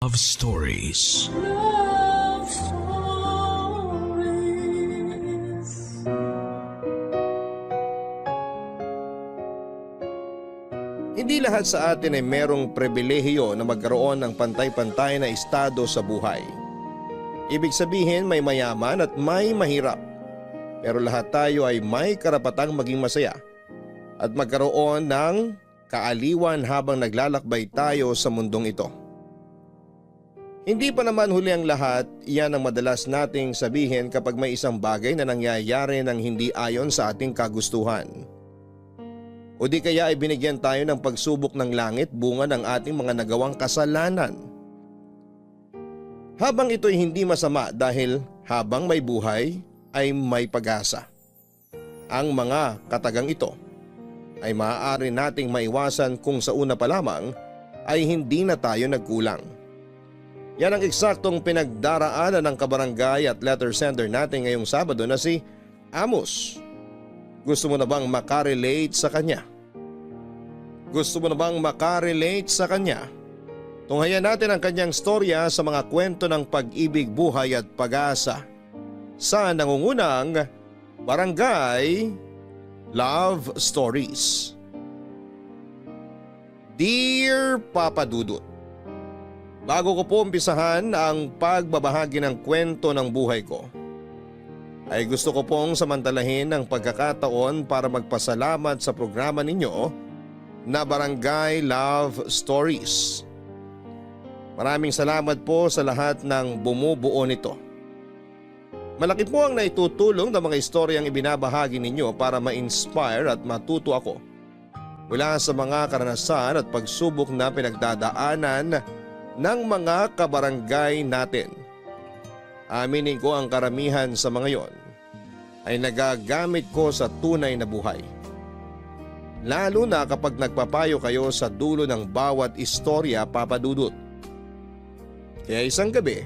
Love Stories. Love Stories. Hindi lahat sa atin ay merong pribilehiyo na magkaroon ng pantay-pantay na estado sa buhay. Ibig sabihin may mayaman at may mahirap. Pero lahat tayo ay may karapatang maging masaya at magkaroon ng kaaliwan habang naglalakbay tayo sa mundong ito. Hindi pa naman huli ang lahat, yan ang madalas nating sabihin kapag may isang bagay na nangyayari ng hindi ayon sa ating kagustuhan. O di kaya ay binigyan tayo ng pagsubok ng langit bunga ng ating mga nagawang kasalanan. Habang ito'y hindi masama dahil habang may buhay ay may pag-asa. Ang mga katagang ito ay maaari nating maiwasan kung sa una pa lamang ay hindi na tayo nagkulang. Yan ang eksaktong pinagdaraanan ng kabarangay at letter sender natin ngayong Sabado na si Amos. Gusto mo na bang makarelate sa kanya? Gusto mo na bang makarelate sa kanya? Tunghayan natin ang kanyang storya sa mga kwento ng pag-ibig, buhay at pag-asa sa nangungunang Barangay Love Stories. Dear Papa Dudut, bago ko po umpisahan ang pagbabahagi ng kwento ng buhay ko, ay gusto ko pong samantalahin ang pagkakataon para magpasalamat sa programa ninyo na Barangay Love Stories. Maraming salamat po sa lahat ng bumubuo nito. Malaki po ang naitutulong ng mga istoryang ibinabahagi ninyo para ma-inspire at matuto ako mula sa mga karanasan at pagsubok na pinagdadaanan ng mga kabarangay natin. Aminin ko ang karamihan sa mga yon ay nagagamit ko sa tunay na buhay. Lalo na kapag nagpapayo kayo sa dulo ng bawat istorya, Papa Dudut. Kaya isang gabi,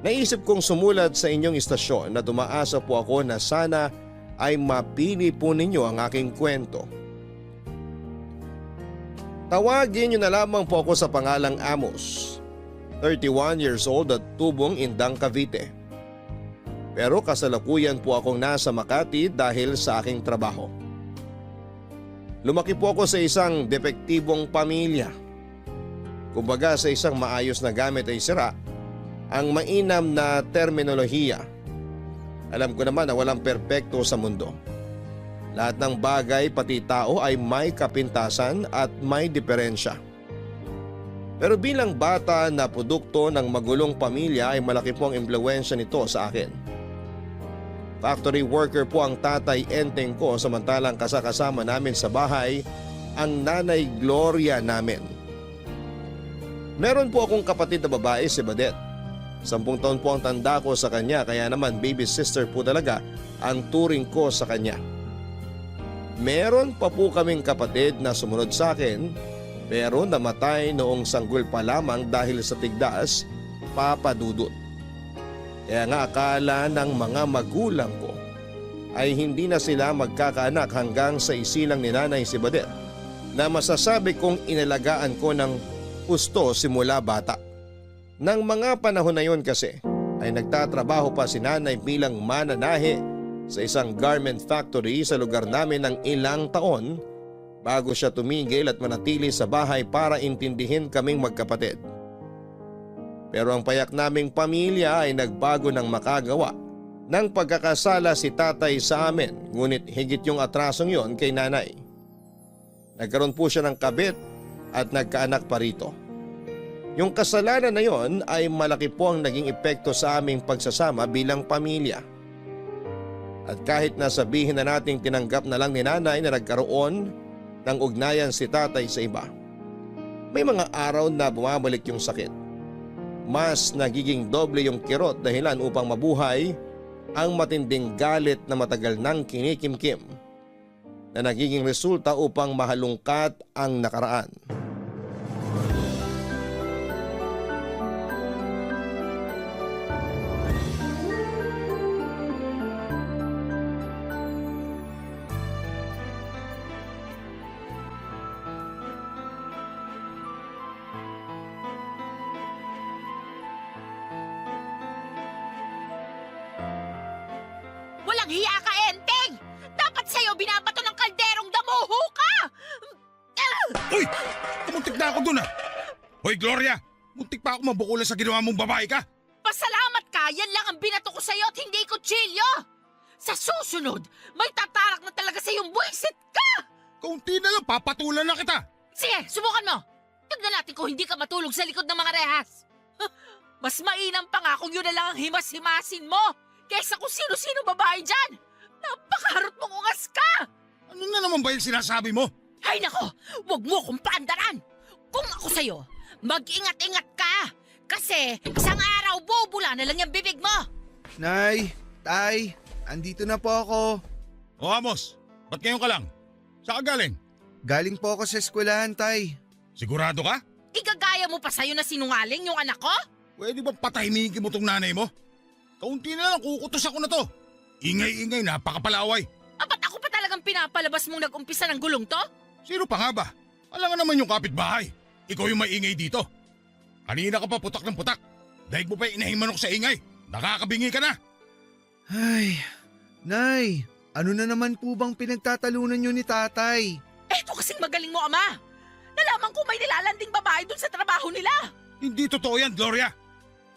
naisip kong sumulat sa inyong istasyon na tumaasa po ako na sana ay mapili po ninyo ang aking kwento. Tawagin niyo na lamang po ako sa pangalang Amos, 31 years old at tubong Indang, Cavite. Pero kasalukuyan po akong nasa Makati dahil sa aking trabaho. Lumaki po ako sa isang depektibong pamilya. Kumbaga sa isang maayos na gamit ay sira ang mainam na terminolohiya. Alam ko naman na walang perpekto sa mundo. Lahat ng bagay pati tao ay may kapintasan at may diferensya. Pero bilang bata na produkto ng magulong pamilya ay malaki po ang impluwensya nito sa akin. Factory worker po ang tatay Enteng ko samantalang kasakasama namin sa bahay ang nanay Gloria namin. Meron po akong kapatid na babae si Badet. 10 taon po ang tanda ko sa kanya kaya naman baby sister po talaga ang turing ko sa kanya. Meron pa po kaming kapatid na sumunod sa akin pero namatay noong sanggol pa lamang dahil sa tigdas, Papa Dudut. Kaya nga akala ng mga magulang ko ay hindi na sila magkakaanak hanggang sa isilang ni Nanay si Badet na masasabi kong inalagaan ko ng husto simula bata. Nang mga panahon na yon kasi ay nagtatrabaho pa si Nanay bilang mananahe sa isang garment factory sa lugar namin ng ilang taon bago siya tumigil at manatili sa bahay para intindihin kaming magkapatid. Pero ang payak naming pamilya ay nagbago ng makagawa ng pagkakasala si tatay sa amin, ngunit higit yung atrasong yon kay nanay. Nagkaroon po siya ng kabit at nagkaanak pa rito. Yung kasalanan na yon ay malaki po ang naging epekto sa aming pagsasama bilang pamilya. At kahit nasabihin na nating tinanggap na lang ni nanay na nagkaroon ng ugnayan si tatay sa iba, may mga araw na bumabalik yung sakit. Mas nagiging doble yung kirot dahilan upang mabuhay ang matinding galit na matagal nang kinikimkim na nagiging resulta upang mahalungkat ang nakaraan. Walang hiya ka, Enteng! Dapat sa'yo binabato ng kalderong damuho ka! Uy! Kumuntik na ako dun ah! Hoy Gloria! Muntik pa ako mabukulan sa ginawa mong babae ka! Pasalamat ka! Yan lang ang binato ko sa'yo at hindi kutsilyo! Sa susunod, may tatarak na talaga sa'yong buwisit ka! Kaunti na lang, papatulan na kita! Sige, subukan mo! Tignan natin kung hindi ka matulog sa likod ng mga rehas! Mas mainam pa nga kung yun na lang ang himas-himasin mo kaysa kung sino-sino babae dyan! Napakaharot mong ungas ka! Ano na naman ba yung sinasabi mo? Ay nako, huwag mo akong paandaran! Kung ako sa'yo, mag-ingat-ingat ka! Kasi isang araw bubula na lang yung bibig mo! Nay, Tay, andito na po ako. O Amos, ba't ngayon ka lang? Saan ka galing? Galing po ako sa eskwelahan, Tay. Sigurado ka? Igagaya mo pa sa'yo na sinungaling yung anak ko? Pwede ba patahimikin mo tong nanay mo? Kaunti na lang, kukutos ako na to. Ingay-ingay, napakapalaway. Apat ako pa talagang pinapalabas mong nag-umpisa ng gulong to? Sino pa nga ba? Alam nga naman yung kapitbahay. Ikaw yung maingay dito. Kanina ka pa putak ng putak. Daig mo pa inahimanok sa ingay. Nakakabingi ka na. Ay, Nay, ano na naman po bang pinagtatalunan niyo ni Tatay? Eto kasing magaling mo, Ama. Nalaman ko may nilalanding babae dun sa trabaho nila. Hindi totoo yan, Gloria.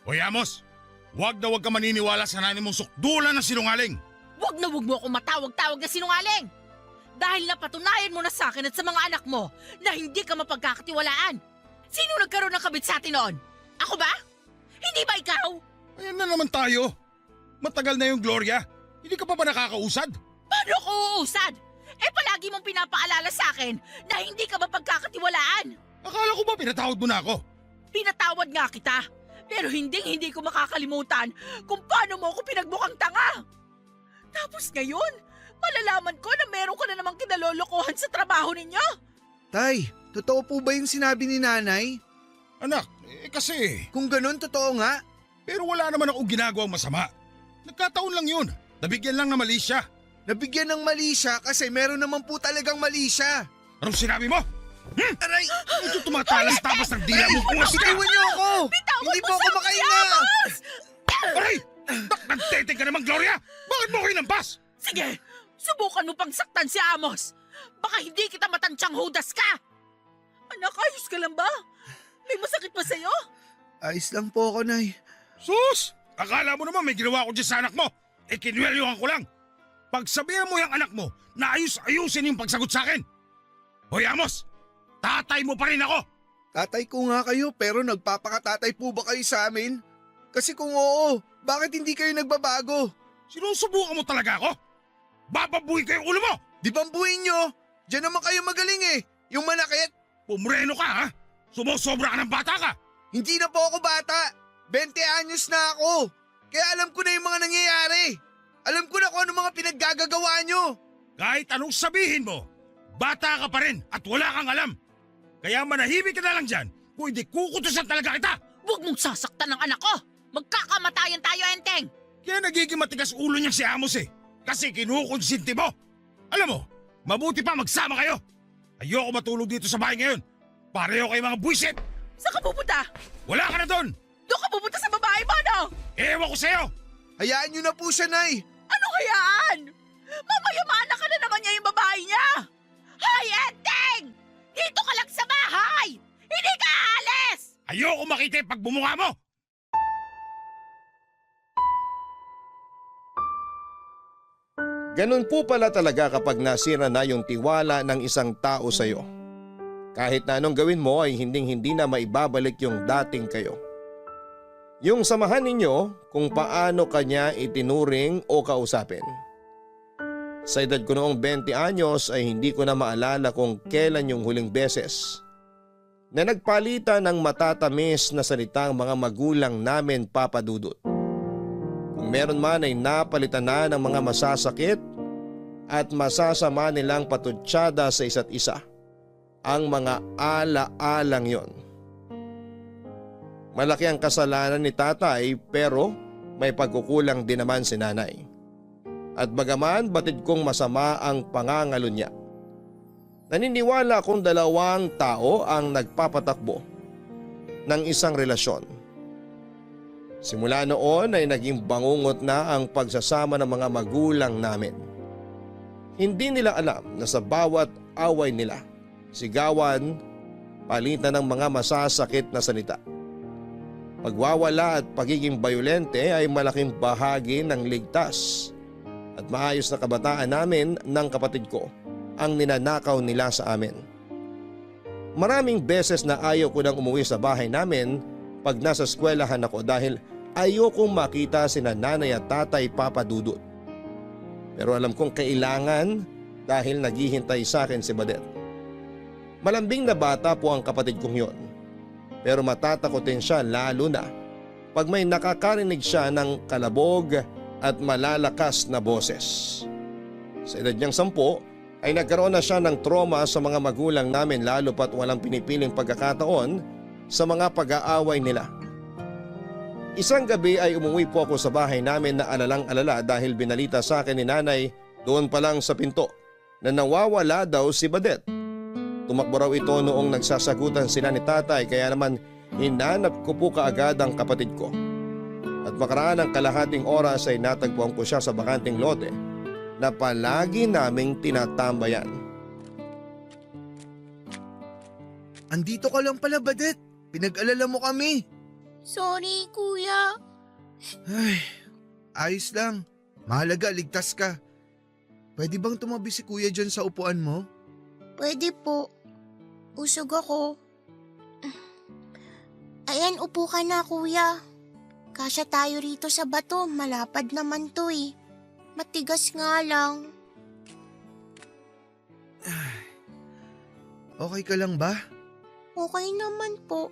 Hoy Amos, wag ka maniniwala sa nanay mong sukdulan ng sinungaling. Huwag na huwag mo akong matawag-tawag na sinungaling. Dahil napatunayan mo na sa akin at sa mga anak mo na hindi ka mapagkakatiwalaan. Sino nagkaroon ng kabit sa atin noon? Ako ba? Hindi ba ikaw? Ayan na naman tayo. Matagal na yung Gloria. Hindi ka pa ba nakakausad? Paano ko uusad? Eh palagi mong pinapaalala sa akin na hindi ka mapagkakatiwalaan. Akala ko ba pinatawad mo na ako? Pinatawad nga kita. Pero hindi ko makakalimutan kung paano mo ako pinagmukhang tanga. Tapos ngayon, malalaman ko na meron ka na namang kinalolokohan sa trabaho ninyo. Tay, totoo po ba yung sinabi ni Nanay? Anak, kasi... Kung ganun, totoo nga. Pero wala naman akong ginagawang masama. Nagkataon lang yun. Nabigyan lang na mali siya. Nabigyan ng mali siya kasi meron naman po talagang mali siya. Anong sinabi mo? Aray! Ito tumatalas tapas ng dila mo. Ungas ka! Bitawan niyo ako! Bitawan Hindi mo po ako si makahinga! Amos! Aray! Nagtete ka naman, Gloria! Bakit mo kinampas? Sige, subukan mo pang saktan si Amos. Baka hindi kita matansyang hudas ka. Anak, ayos ka lang ba? May masakit pa sa'yo? Ayos lang po ako, Nay. Sus! Akala mo naman may ginawa ko dyan sa anak mo. Kinwelyuhan ko lang. Pagsabihan mo yung anak mo na ayus-ayusin yung pagsagot sa akin. Hoy Amos! Tatay mo pa rin ako! Tatay ko nga kayo pero nagpapakatatay po ba kayo sa amin? Kasi kung oo, bakit hindi kayo nagbabago? Sinusubukan mo talaga ako? Bababuhin ko yung ulo mo! Di bambuhin nyo? Diyan naman kayo magaling eh. Yung manakit. Pumreno ka ha? Sumusobra ka ng bata ka! Hindi na po ako bata. 20 anyos na ako. Kaya alam ko na yung mga nangyayari. Alam ko na kung ano mga pinaggagawa nyo. Kahit anong sabihin mo, bata ka pa rin at wala kang alam. Kaya manahimik ka na lang dyan kung hindi kukutusan talaga kita. Huwag mong sasaktan ng anak ko. Magkakamatayan tayo, Enteng. Kaya nagiging matigas ulo niya si Amos eh. Kasi kinukonsinti mo. Alam mo, mabuti pa magsama kayo. Ayoko matulog dito sa bahay ngayon. Pareho kayo mga buwisit. Saan ka pupunta? Wala ka na doon. Doon ka pupunta sa babae mo, no? Ewan ko sa'yo. Hayaan nyo na po siya, Nay. Anong hayaan? Mamayamana ka na naman niya yung babae niya. Hoy, Enteng! Dito ka lang sa bahay! Hindi ka aalis! Ayoko makita yung pagbumuka mo. Ganun po pala talaga kapag nasira na yung tiwala ng isang tao sa iyo. Kahit na anong gawin mo ay hindi na maibabalik yung dating kayo. Yung samahan ninyo kung paano kanya itinuring o kausapin. Sa edad ko noong 20 anyos ay hindi ko na maalala kung kailan yung huling beses na nagpalitan ng matatamis na salitang mga magulang namin, Papa Dudut. Kung meron man ay napalitan na ng mga masasakit at masasama nilang patutsyada sa isa't isa. Ang mga ala-alang yon. Malaki ang kasalanan ni tatay pero may pagkukulang din naman si nanay. At bagaman batid kong masama ang pangangalo niya, naniniwala akong dalawang tao ang nagpapatakbo ng isang relasyon. Simula noon ay naging bangungot na ang pagsasama ng mga magulang namin. Hindi nila alam na sa bawat away nila, sigawan, palitan ng mga masasakit na salita. Pagwawala at pagiging bayolente ay malaking bahagi ng ligtas at maayos na kabataan namin ng kapatid ko ang ninanakaw nila sa amin. Maraming beses na ayaw ko nang umuwi sa bahay namin pag nasa eskwelahan ako dahil ayokong makita sina nanay at tatay Papa Dudut. Pero alam kong kailangan dahil naghihintay sa akin si Badet. Malambing na bata po ang kapatid kong yon. Pero matatakotin siya lalo na pag may nakakarinig siya ng kalabog at malalakas na boses. Sa edad niyang 10 ay nagkaroon na siya ng trauma sa mga magulang namin lalo pat walang pinipiling pagkakataon sa mga pag-aaway nila. Isang gabi ay umuwi po ako sa bahay namin na alalang-alala dahil binalita sa akin ni nanay doon pa lang sa pinto na nawawala daw si Badet. Tumakbo raw ito noong nagsasagutan sila ni tatay kaya naman hinanap ko po kaagad ang kapatid ko. At makaraan ng kalahating oras ay natagpuan ko siya sa bakanting lote na palagi naming tinatambayan. Andito ka lang pala, Badet. Pinag-alala mo kami. Sorry, kuya. Ay, ayos lang. Mahalaga, ligtas ka. Pwede bang tumabi si kuya dyan sa upuan mo? Pwede po. Usog ako. Ayan, upo ka na, kuya. Kasya tayo rito sa bato. Malapad naman to eh. Matigas nga lang. Okay ka lang ba? Okay naman po.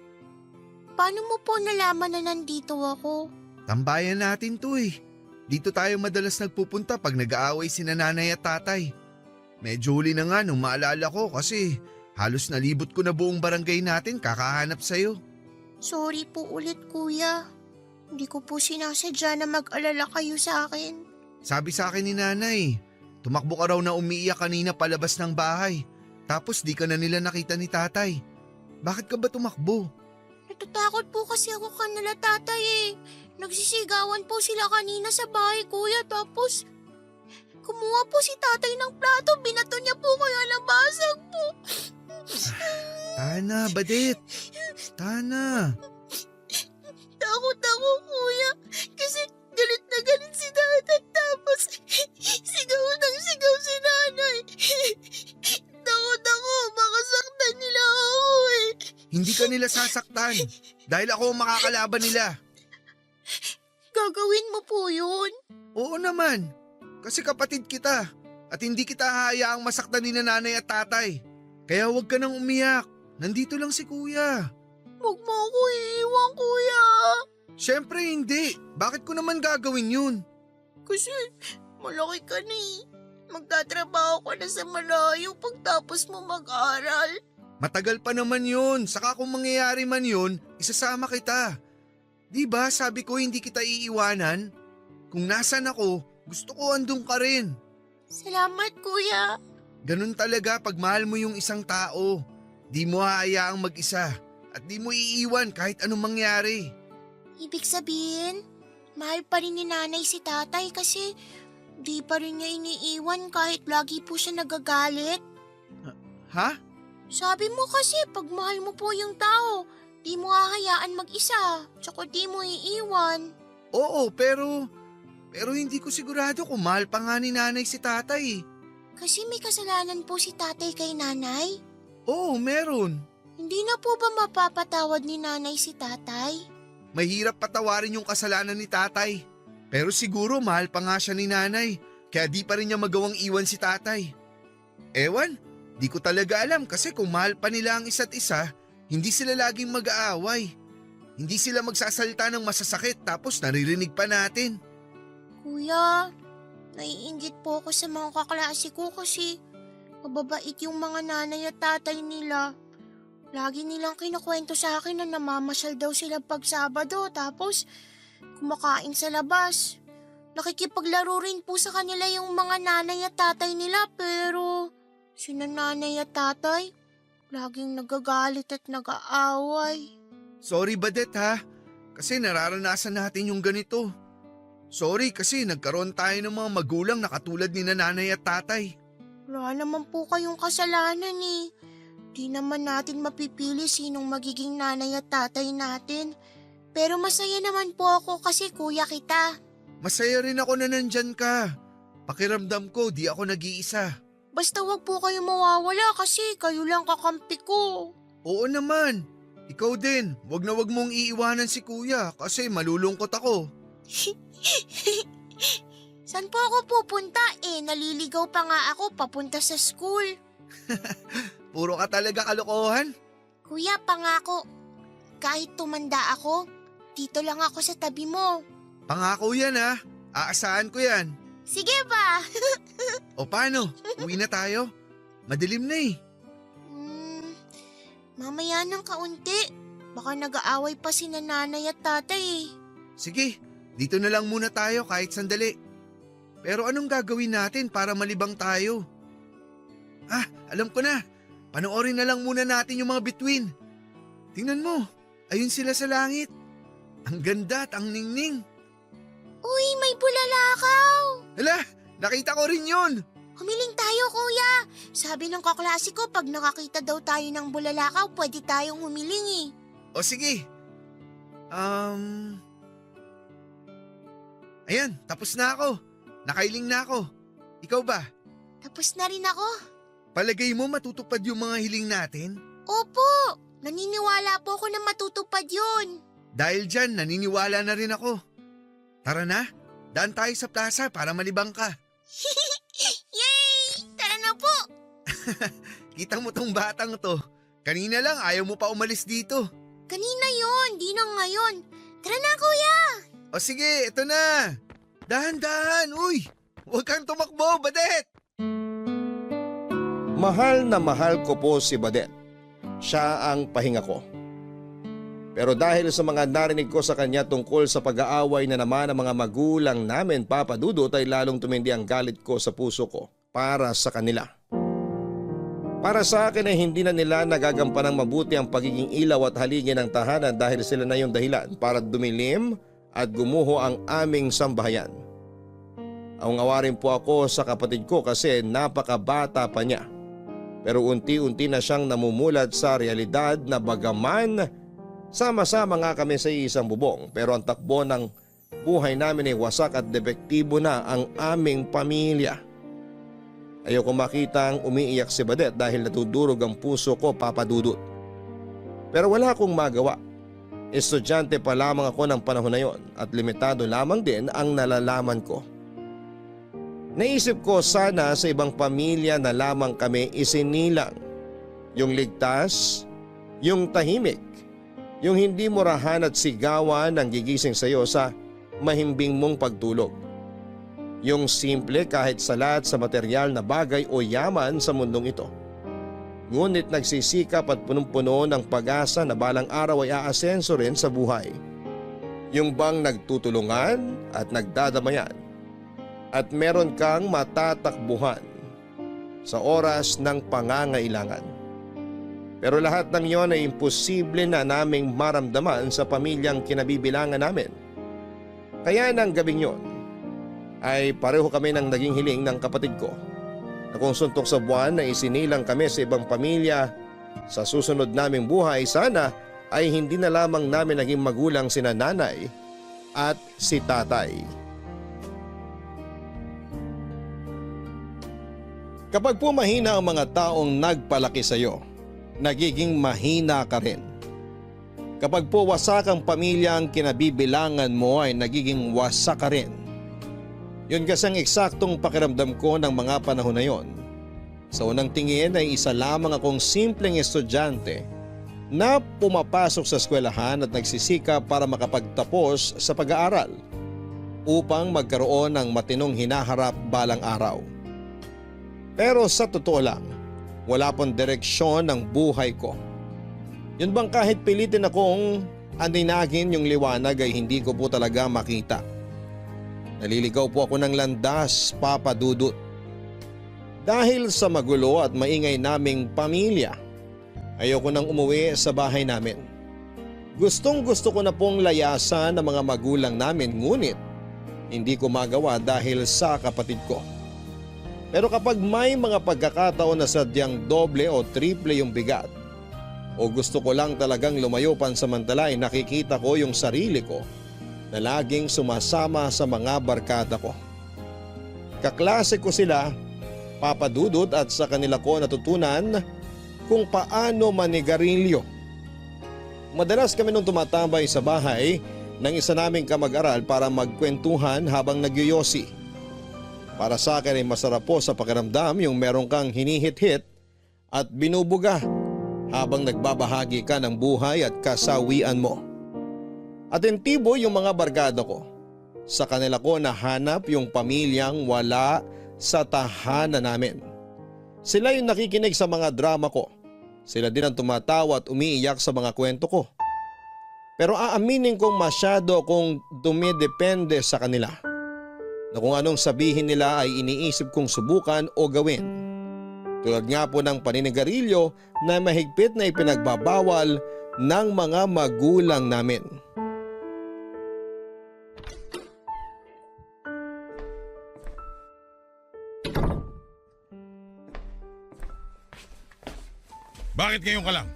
Paano mo po nalaman na nandito ako? Tambayan natin to eh. Dito tayo madalas nagpupunta pag nag-aaway sina nanay at tatay. Medyo huli na nga nung maalala ko kasi halos nalibot ko na buong barangay natin kakahanap sa'yo. Sorry po ulit, kuya. Hindi ko po sinasadya na mag-alala kayo sa akin. Sabi sa akin ni nanay, tumakbo ka raw na umiiyak kanina palabas ng bahay. Tapos di ka na nila nakita ni tatay. Bakit ka ba tumakbo? Natatakot po kasi ako kanila, tatay eh. Nagsisigawan po sila kanina sa bahay, kuya. Tapos kumuha po si tatay ng plato. Binato niya po kaya nabasag po. Tana, Badet. Tana. Takot ako, kuya. Kasi galit na galit si tatay. Tapos sigaw ng sigaw si nanay. Takot ako. Baka saktan nila ako eh. Hindi ka nila sasaktan dahil ako ang makakalaban nila. Gagawin mo po yun? Oo naman, kasi kapatid kita at hindi kita hahayaang masaktan ni nanay at tatay. Kaya huwag ka nang umiyak, nandito lang si kuya. Huwag mo ako iiwan, kuya. Siyempre hindi, bakit ko naman gagawin yun? Kasi malaki ka na eh. Magtatrabaho ka na sa malayo pagtapos mo mag-aral. Matagal pa naman yun, saka kung mangyayari man yun, isasama kita. Di ba sabi ko hindi kita iiwanan? Kung nasan ako, gusto ko andun ka rin. Salamat, kuya. Ganun talaga pag mahal mo yung isang tao. Di mo hahayaang mag-isa at di mo iiwan kahit anong mangyari. Ibig sabihin, mahal pa rin ni nanay si tatay kasi di pa rin niya iniiwan kahit lagi po siya nagagalit. Ha? Sabi mo kasi pag mahal mo po yung tao, di mo hahayaan mag-isa, tsaka di mo iiwan. Oo, pero hindi ko sigurado kung mahal pa nga ni nanay si tatay. Kasi may kasalanan po si tatay kay nanay. Oo, meron. Hindi na po ba mapapatawad ni nanay si tatay? Mahirap patawarin yung kasalanan ni tatay. Pero siguro mahal pa nga siya ni nanay, kaya di pa rin niya magawang iwan si tatay. Ewan, di ko talaga alam kasi kung mahal pa nila ang isa't isa, hindi sila laging mag-aaway. Hindi sila magsasalita ng masasakit tapos naririnig pa natin. Kuya, naiinggit po ako sa mga kaklase ko kasi mababait yung mga nanay at tatay nila. Lagi nilang kinukwento sa akin na namamasyal daw sila pag Sabado tapos kumakain sa labas. Nakikipaglaro rin po sa kanila yung mga nanay at tatay nila pero sina nanay at tatay laging nagagalit at nag-aaway. Sorry Badet ha, kasi nararanasan natin yung ganito. Sorry kasi nagkaroon tayo ng mga magulang na katulad ni nanay at tatay. Wala naman po kayong kasalanan eh. Di naman natin mapipili sinong magiging nanay at tatay natin. Pero masaya naman po ako kasi kuya kita. Masaya rin ako na nandyan ka. Pakiramdam ko di ako nag-iisa. Basta wag po kayo mawawala kasi kayo lang kakampi ko. Oo naman. Ikaw din, wag na wag mong iiwanan si kuya kasi malulungkot ako. Saan po ako pupunta naliligaw pa nga ako papunta sa school. Puro ka talaga kalokohan. Kuya, pangako. Kahit tumanda ako, dito lang ako sa tabi mo. Pangako yan ha. Aasahan ko yan. Sige ba? O paano? Uwi na tayo? Madilim na eh. Mamaya ng kaunti. Baka nag-aaway pa si nanay at tatay eh. Sige, dito na lang muna tayo kahit sandali. Pero anong gagawin natin para malibang tayo? Alam ko na. Panoorin na lang muna natin yung mga bituin. Tingnan mo, ayun sila sa langit. Ang ganda at ang ningning. Uy, may bulalakaw! Hala, nakita ko rin yun. Humiling tayo, kuya. Sabi ng kaklase ko, pag nakakita daw tayo ng bulalakaw, pwede tayong humiling eh. O sige. Ayan, tapos na ako. Nakailing na ako. Ikaw ba? Tapos na rin ako. Palagay mo matutupad yung mga hiling natin? Opo, naniniwala po ako na matutupad yun. Dahil dyan, naniniwala na rin ako. Tara na, daan tayo sa plaza para malibang ka. Yay! Tara na po! Kita mo tong batang to. Kanina lang ayaw mo pa umalis dito. Kanina yon, di na ngayon. Tara na, kuya! O sige, ito na. Dahan-dahan, uy! Huwag kang tumakbo, Badet! Mahal na mahal ko po si Badet. Siya ang pahinga ko. Pero dahil sa mga narinig ko sa kanya tungkol sa pag-aaway na naman ng mga magulang namin, Papa Dudut, ay lalong tumindi ang galit ko sa puso ko para sa kanila. Para sa akin ay hindi na nila nagagampanang mabuti ang pagiging ilaw at haligi ng tahanan dahil sila na yung dahilan para dumilim at gumuho ang aming sambahayan. Awa rin po ako sa kapatid ko kasi napakabata pa niya. Pero unti-unti na siyang namumulat sa realidad na bagaman sama-sama nga kami sa isang bubong, pero ang takbo ng buhay namin ay wasak at depektibo na ang aming pamilya. Ayoko makitang umiiyak si Badet dahil natudurog ang puso ko, Papa Dudut. Pero wala akong magawa. Estudyante pa lamang ako ng panahon na yon at limitado lamang din ang nalalaman ko. Naisip ko sana sa ibang pamilya na lamang kami isinilang. Yung ligtas, yung tahimik, yung hindi murahan at sigawan ang gigising sa iyo sa mahimbing mong pagtulog. Yung simple kahit salat sa material na bagay o yaman sa mundong ito. Ngunit nagsisikap at punong-puno ng pag-asa na balang araw ay aasenso rin sa buhay. Yung bang nagtutulungan at nagdadamayan. At meron kang matatakbuhan sa oras ng pangangailangan. Pero lahat ng iyon ay imposible na naming maramdaman sa pamilyang kinabibilangan namin. Kaya ng gabing yon ay pareho kami ng naging hiling ng kapatid ko na kung suntok sa buwan na isinilang kami sa ibang pamilya sa susunod naming buhay, sana ay hindi na lamang namin naging magulang sina nanay at si tatay. Kapag po mahina ang mga taong nagpalaki sa iyo, nagiging mahina ka rin. Kapag po wasak ang pamilya ang kinabibilangan mo ay nagiging wasak ka rin. Yun kasi ang eksaktong pakiramdam ko ng mga panahon na yon. Sa unang tingin ay isa lamang akong simpleng estudyante na pumapasok sa eskwelahan at nagsisikap para makapagtapos sa pag-aaral upang magkaroon ng matinong hinaharap balang araw. Pero sa totoo lang, wala pong direksyon ng buhay ko. Yun bang kahit pilitin akong aninagin yung liwanag ay hindi ko po talaga makita. Naliligaw po ako ng landas, Papa Dudut. Dahil sa magulo at maingay naming pamilya, ayoko nang umuwi sa bahay namin. Gustong gusto ko na pong layasan ng mga magulang namin ngunit hindi ko magawa dahil sa kapatid ko. Pero kapag may mga pagkakataon na sadyang doble o triple yung bigat o gusto ko lang talagang lumayo pansamantala ay nakikita ko yung sarili ko na laging sumasama sa mga barkada ko. Kaklase ko sila, Papa Dudut, at sa kanila ko natutunan kung paano manigarilyo. Madalas kami nung tumatambay sa bahay ng isa naming kamag-aral para magkwentuhan habang nagyoyosi. Para sa akin ay masarap po sa pakiramdam yung meron kang hinihit-hit at binubuga habang nagbabahagi ka ng buhay at kasawian mo. Atentibo yung mga barkada ko. Sa kanila ko nahanap yung pamilyang wala sa tahanan namin. Sila yung nakikinig sa mga drama ko. Sila din ang tumatawa at umiiyak sa mga kwento ko. Pero aaminin kong masyado kung dumidepende sa kanila. Na kung anong sabihin nila ay iniisip kong subukan o gawin. Tulad nga po ng paninigarilyo na mahigpit na ipinagbabawal ng mga magulang namin. Bakit ngayon ka lang?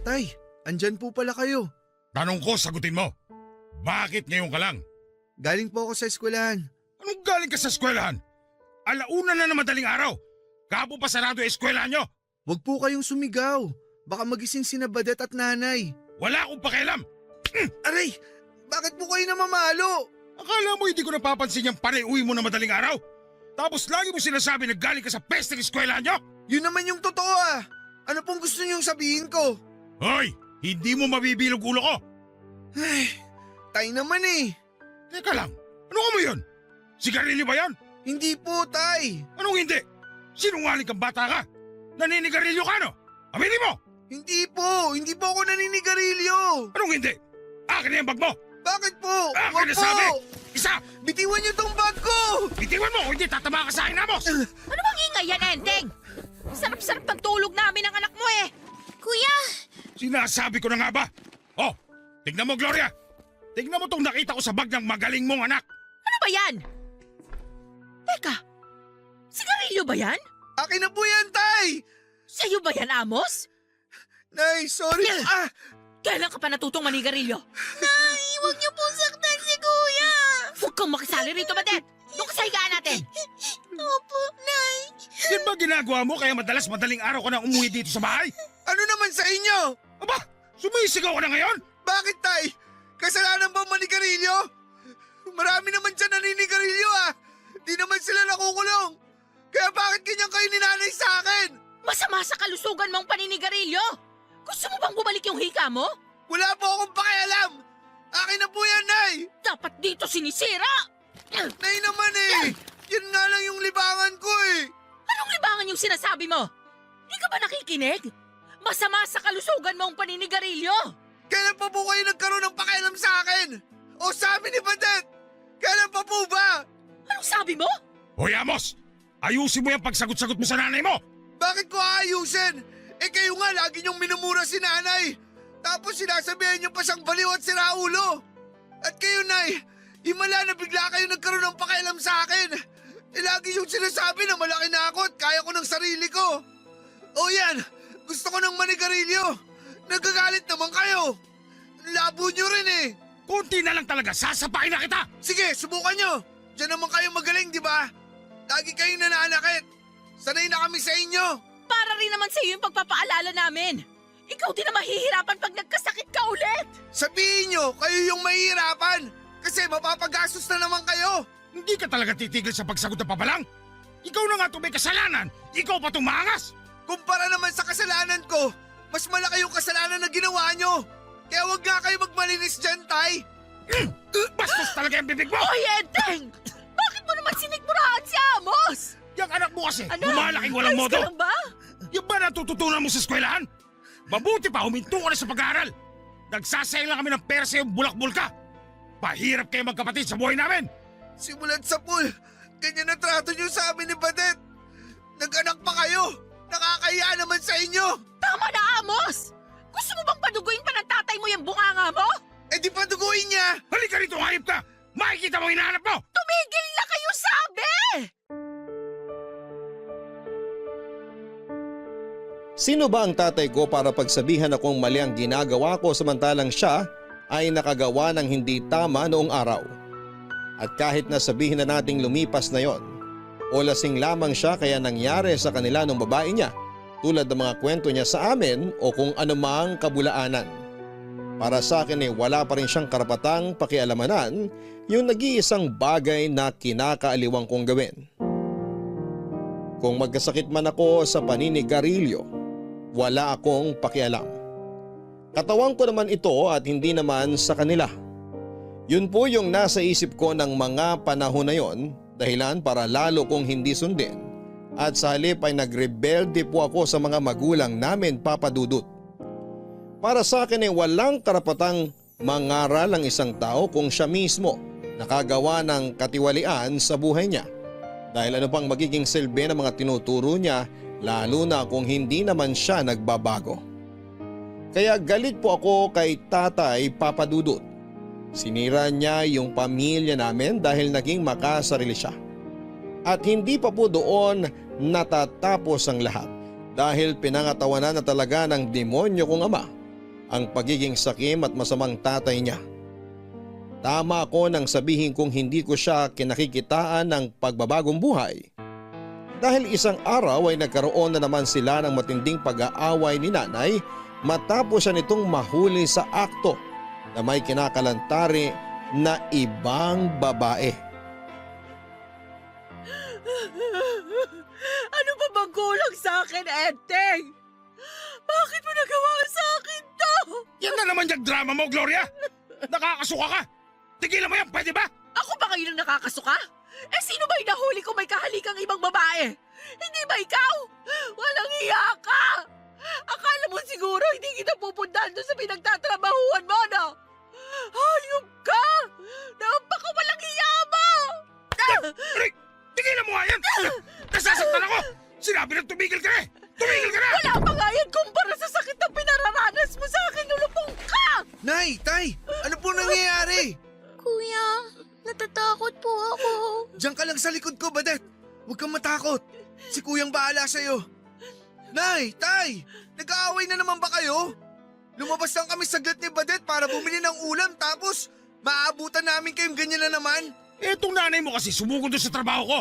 Tay, andyan po pala kayo. Tanong ko, sagutin mo. Bakit ngayon ka lang? Galing po ako sa eskwelahan. Anong galing ka sa eskwelahan? Alauna na madaling araw. Kapo pa sarado yung eskwelahan nyo. Huwag po kayong sumigaw. Baka magising sina Badet at nanay. Wala akong pakialam. Aray, bakit po kayo namamalo? Akala mo hindi ko napapansin yung panay-uwi mo na madaling araw? Tapos lagi mo sinasabi na galing ka sa pesteng eskwelahan nyo? Yun naman yung totoo ah. Ano pong gusto niyong sabihin ko? Hoy, hindi mo mabibilog ulo ko. Ay, tay naman eh. Teka lang, ano ka mo yun? Sigarilyo ba yan? Hindi po, tay. Anong hindi? Sinungaling kang bata ka? Naninigarilyo ka, no? Aminin mo! Hindi po ako naninigarilyo. Anong hindi? Akin na yung bag mo! Bakit po? Akin Wag na po. sabi! Isa! Bitiwan niyo tong bag ko. Bitiwan mo kung hindi tatama ka sa akin, Amos! Ano bang ingay yan, Enteng? Sarap-sarap ng tulog namin ng anak mo eh. Kuya, Sinasabi ko na nga ba? Oh, tignan mo, Gloria! Tignan mo tong nakita ko sa bag ng magaling mong anak! Ano ba yan? Teka, sigarilyo ba yan? Akin na po yan, tay. Sa'yo ba yan, Amos? Nay, sorry. Kailan ka pa natutong manigarilyo? Nay, huwag niyo pong saktan si Kuya. Huwag kang makisali rito, Badet! Doon ka sa higaan natin! Opo, Nay. Yan ba ginagawa mo kaya madalas madaling araw ka na umuwi dito sa bahay? Ano naman sa inyo? Aba, sumisigaw ka na ngayon? Bakit, tay? Kasalanan ba manigarilyo? Marami naman dyan naninigarilyo ah. Di naman sila nakukulong. Kaya bakit ganyan kayo ninanay sa akin? Masama sa kalusugan mong paninigarilyo! Gusto mo bang bumalik yung hika mo? Wala po akong pakialam. Akin na po yan, Nay. Dapat dito sinisira! Nay naman eh. Yan nga lang yung libangan ko eh. Anong libangan yung sinasabi mo? Di ka ba nakikinig? Masama sa kalusugan mong paninigarilyo! Kailan pa po kayo nagkaroon ng pakialam sa akin? O sa amin ni Badet? Kailan pa po ba? Anong sabi mo? Hoy, Amos! Ayusin mo yung pagsagot-sagot mo sa nanay mo! Bakit ko aayusin? Eh kayo nga lagi niyong minumura si nanay. Tapos sinasabihan niyo pa siyang baliw at siraulo. At kayo, Nay, himala na bigla kayo nagkaroon ng pakialam sa akin. Eh lagi yung sinasabi na malaki na ako at kaya ko ng sarili ko. O yan, gusto ko ng manigarilyo. Nagagalit naman kayo. Labo niyo rin eh. Kunti na lang talaga, sasapain na kita! Sige, subukan nyo. Diyan naman kayo magaling, di ba? Lagi kayong nananakit. Sanay na kami sa inyo. Para rin naman sa iyo yung pagpapaalala namin. Ikaw din na mahihirapan pag nagkasakit ka ulit. Sabihin nyo, kayo yung mahihirapan. Kasi mapapagastos na naman kayo. Hindi ka talaga titigil sa pagsagot na pabalang? Ikaw na nga itong may kasalanan, ikaw pa itong maangas! Kumpara naman sa kasalanan ko, mas malaki yung kasalanan na ginawa nyo. Kaya wag nga kayo magmalinis dyan, Tay. Bastos talaga yung bibig mo! Hoy, Enteng! Bakit mo naman sinigmurahan si Amos? Yung anak mo kasi, Ano? lumalaking walang Ayos modo! ka lang ba? Yung ba natututunan mo sa eskwelahan? Mabuti pa, huminto ka na sa pag-aaral! Nagsasayang lang kami ng pera sa iyong bulak-bul ka! Pahirap kayo magkapatid sa buhay namin! Simulat sa pool, ganyan na trato nyo sa amin ni Badet. Nag-anak pa kayo. Nakakahiya naman sa inyo. Tama na, Amos! Gusto mo bang paduguin pa ng tatay mo yung bunganga mo? hayop ka, makikita mo hinahanap mo! Tumigil na kayo, sabi! Sino ba ang tatay ko para pagsabihan akong mali ang ginagawa ko samantalang siya ay nakagawa ng hindi tama noong araw? At kahit na sabihin na nating lumipas na yon, o lasing lamang siya kaya nangyari sa kanila ng babae niya tulad ng mga kwento niya sa amin o kung anumang kabulaanan. Para sa akin ay wala pa rin siyang karapatang pakialamanan yung nag-iisang bagay na kinakaaliwang kong gawin. Kung magkasakit man ako sa paninigarilyo, wala akong pakialam. Katawan ko naman ito at hindi naman sa kanila. Yun po yung nasa isip ko ng mga panahon na yon, dahilan para lalo kong hindi sundin. At sa halip ay nagrebelde po ako sa mga magulang namin, Papa Dudut. Para sa akin ay walang karapatang mangaral ang isang tao kung siya mismo nakagawa ng katiwalian sa buhay niya. Dahil ano pang magiging silbi ng mga tinuturo niya, lalo na kung hindi naman siya nagbabago. Kaya galit po ako kay Tatay Papa Dudut. Sinira niya yung pamilya namin dahil naging makasarili siya. At hindi pa po doon natatapos ang lahat dahil pinangatawanan na talaga ng demonyo kong ama ang pagiging sakim at masamang tatay niya. Tama ako nang sabihin kong hindi ko siya kinakikitaan ng pagbabagong buhay. Dahil isang araw ay nagkaroon na naman sila ng matinding pag-aaway ni nanay matapos siya nitong mahuli sa akto na may kinakalantari na ibang babae. Ano ba bang kulang sa akin, Enteng? Bakit mo nagawa sa akin to? Yan na naman yung drama mo, Gloria! Nakakasuka ka! Tigilan mo yan, pwede ba? Ako ba ngayon ang nakakasuka? Eh sino ba yung nahuli ko may kahalikang ibang babae? Hindi ba ikaw? Walang iya ka! Akala mo siguro hindi kita pupuntahan doon sa pinagtatrabahuan mo, no? Hayop ka! Napakawalang iya mo! Aray! Tigilan mo nga yan! Nasasaktan ako! Sinabi na tumigil ka na! Tumigil ka na! Wala pa nga yan kumpara sa sakit na pinararanas mo sa akin, lulupong ka! Nay, Tay, ano po nangyayari? Kuya, natatakot po ako. Diyan ka lang sa likod ko, Badet. Huwag kang matakot. Si Kuyang bahala sa'yo. Nay, Tay, nag-aaway na naman ba kayo? Lumabas lang kami saglit ni Badet para bumili ng ulam tapos maaabutan namin kayong ganyan na naman. Etong nanay mo kasi sumugod doon sa trabaho ko.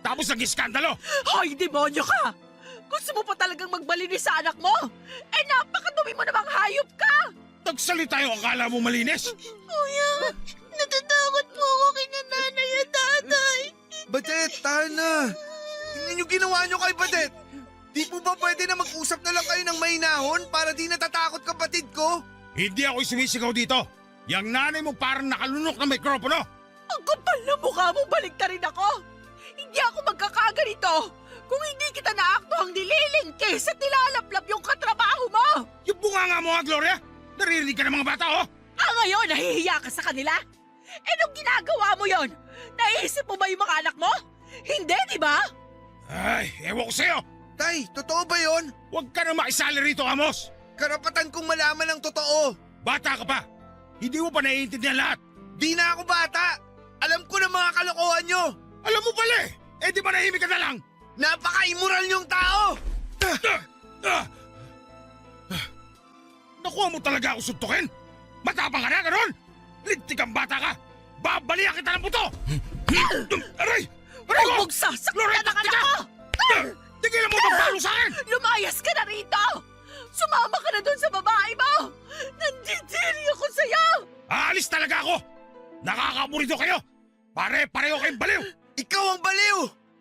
Tapos nag-iskandalo. Hoy, demonyo ka! Gusto mo pa talagang magbalinis sa anak mo? Eh napakadumi mo namang hayop ka! Nagsalita yung akala mo malinis. Kuya, natatakot po ako kay nanay at tatay. Badet, tahan na. Tingnan niyo ginawa niyo kay Badet. Di po ba pwede na mag-usap na lang kayo ng mahinahon para di natatakot kapatid ko? Hindi ako sumisigaw dito. Yang nanay mo parang nakalunok ng mikropono. Ang kapal na mukha mo, balik na rin ako! Hindi ako magkakaganito kung hindi kita naaktuhang nililingkis at nilalaplap yung katrabaho mo! Yung bunganga mo nga, Gloria. Naririnig ka ng mga bata, oh. Ngayon, nahihiya ka sa kanila? Eh, nung ginagawa mo yon, naisip mo ba yung mga anak mo? Hindi, di ba? Ay, ewan ko sa'yo. Tay, totoo ba yon? Huwag ka na makisali rito, Amos. Karapatan kong malaman ang totoo. Bata ka pa. Hindi mo pa naiintindihan lahat. Di na ako bata. Alam ko na mga kalokohan nyo. Alam mo pala eh. Eh di ba nahimik ka na lang? Napaka-immoral niyong tao. Nakuha mo talaga ako suntukin? Matapang ka na, ganon? Lintik kang bata ka. Babalihan kita ng buto. Aray! Aray ko! Huwag sasaktan ang anak ko! Tigilan mo magpalo sa akin! Lumayas ka na rito! Sumama ka na doon sa babae mo! Nandidiri ako sa'yo! Aalis talaga ako! Nakakaburito kayo! Pare-pareho kayong baliw! Ikaw ang baliw.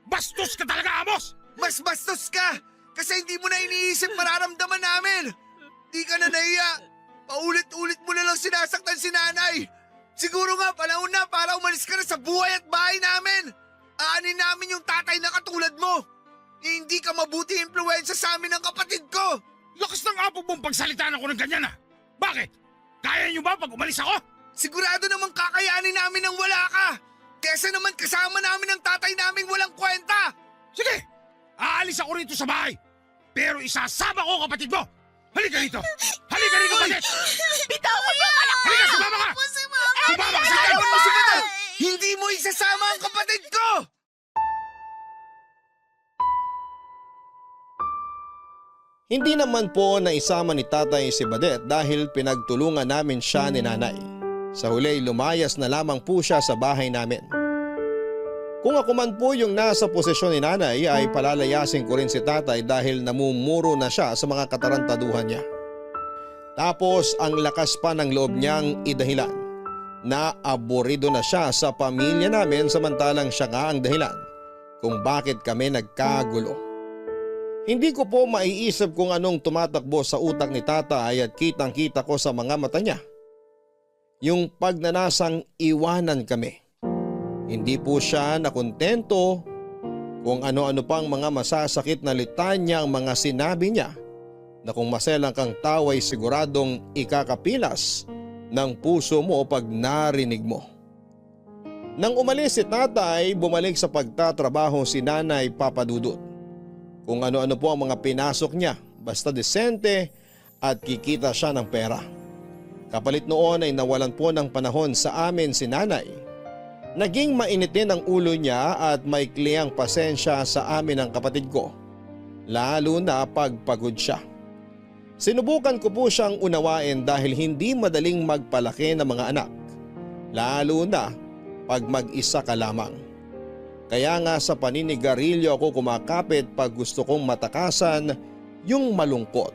Bastos ka talaga, Amos! Mas bastos ka. Kasi hindi mo na iniisip mararamdaman namin. Di ka na nahiya. Paulit-ulit mo na lang sinasaktan si nanay. Siguro nga panahon na para umalis ka na sa buhay at bahay namin. Aanin namin yung tatay na katulad mo. Hindi ka mabuti impluwensya sa amin ng kapatid ko. Lakas ng apo mong pagsalitaan ako ng ganyan, ah! Bakit? Kaya niyo ba pag umalis ako? Sigurado namang kakayanin namin ng wala ka. Kesa naman kasama namin ang tatay naming walang kwenta. Sige! Aalis ako rito sa bahay. Pero isasama ko ang kapatid mo. Halika rito! Halika rito, Badet! Bitawan mo ang anak ko! Halika, sumama ka! Masama Sumama ka sa Ano akin! ba? isasama ang kapatid ko! Hindi naman po naisama ni tatay si Badet dahil pinagtulungan namin siya ni nanay. Sa huli lumayas na lamang po siya sa bahay namin. Kung ako man po yung nasa posisyon ni nanay ay palalayasin ko rin si tatay dahil namumuro na siya sa mga katarantaduhan niya. Tapos ang lakas pa ng loob niyang idahilan na aburido na siya sa pamilya namin samantalang siya nga ang dahilan kung bakit kami nagkagulo. Hindi ko po maiisip kung anong tumatakbo sa utak ni tatay at kitang kita ko sa mga mata niya. Yung pagnanasang iwanan kami. Hindi po siya nakontento kung ano-ano pang mga masasakit na litanya ang mga sinabi niya na kung maselang kang tao ay siguradong ikakapilas ng puso mo pag narinig mo. Nang umalis si tatay, bumalik sa pagtatrabaho si nanay Papadudut. Kung ano-ano po ang mga pinasok niya, basta desente at kikita siya ng pera. Kapalit noon ay nawalan po ng panahon sa amin si nanay. Naging mainitin ang ulo niya at maikli ang pasensya sa amin ng kapatid ko. Lalo na pagpagod siya. Sinubukan ko po siyang unawain dahil hindi madaling magpalaki ng mga anak. Lalo na pag mag-isa ka lamang. Kaya nga sa paninigarilyo ako kumakapit pag gusto kong matakasan yung malungkot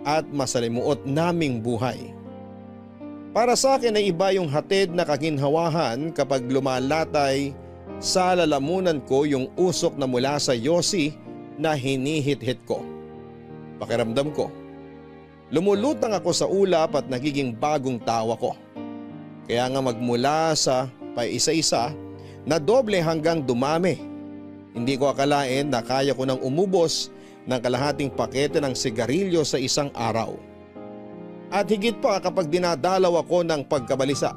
at masalimuot naming buhay. Para sa akin ay iba yung hatid na kaginhawahan kapag lumalatay sa lalamunan ko yung usok na mula sa yosi na hinihit-hit ko. Pakiramdam ko, lumulutang ako sa ulap at nagiging bagong tawa ko. Kaya nga magmula sa paisa-isa na doble hanggang dumami. Hindi ko akalain na kaya ko nang umubos ng kalahating pakete ng sigarilyo sa isang araw. At higit pa kapag dinadalaw ako ng pagkabalisa,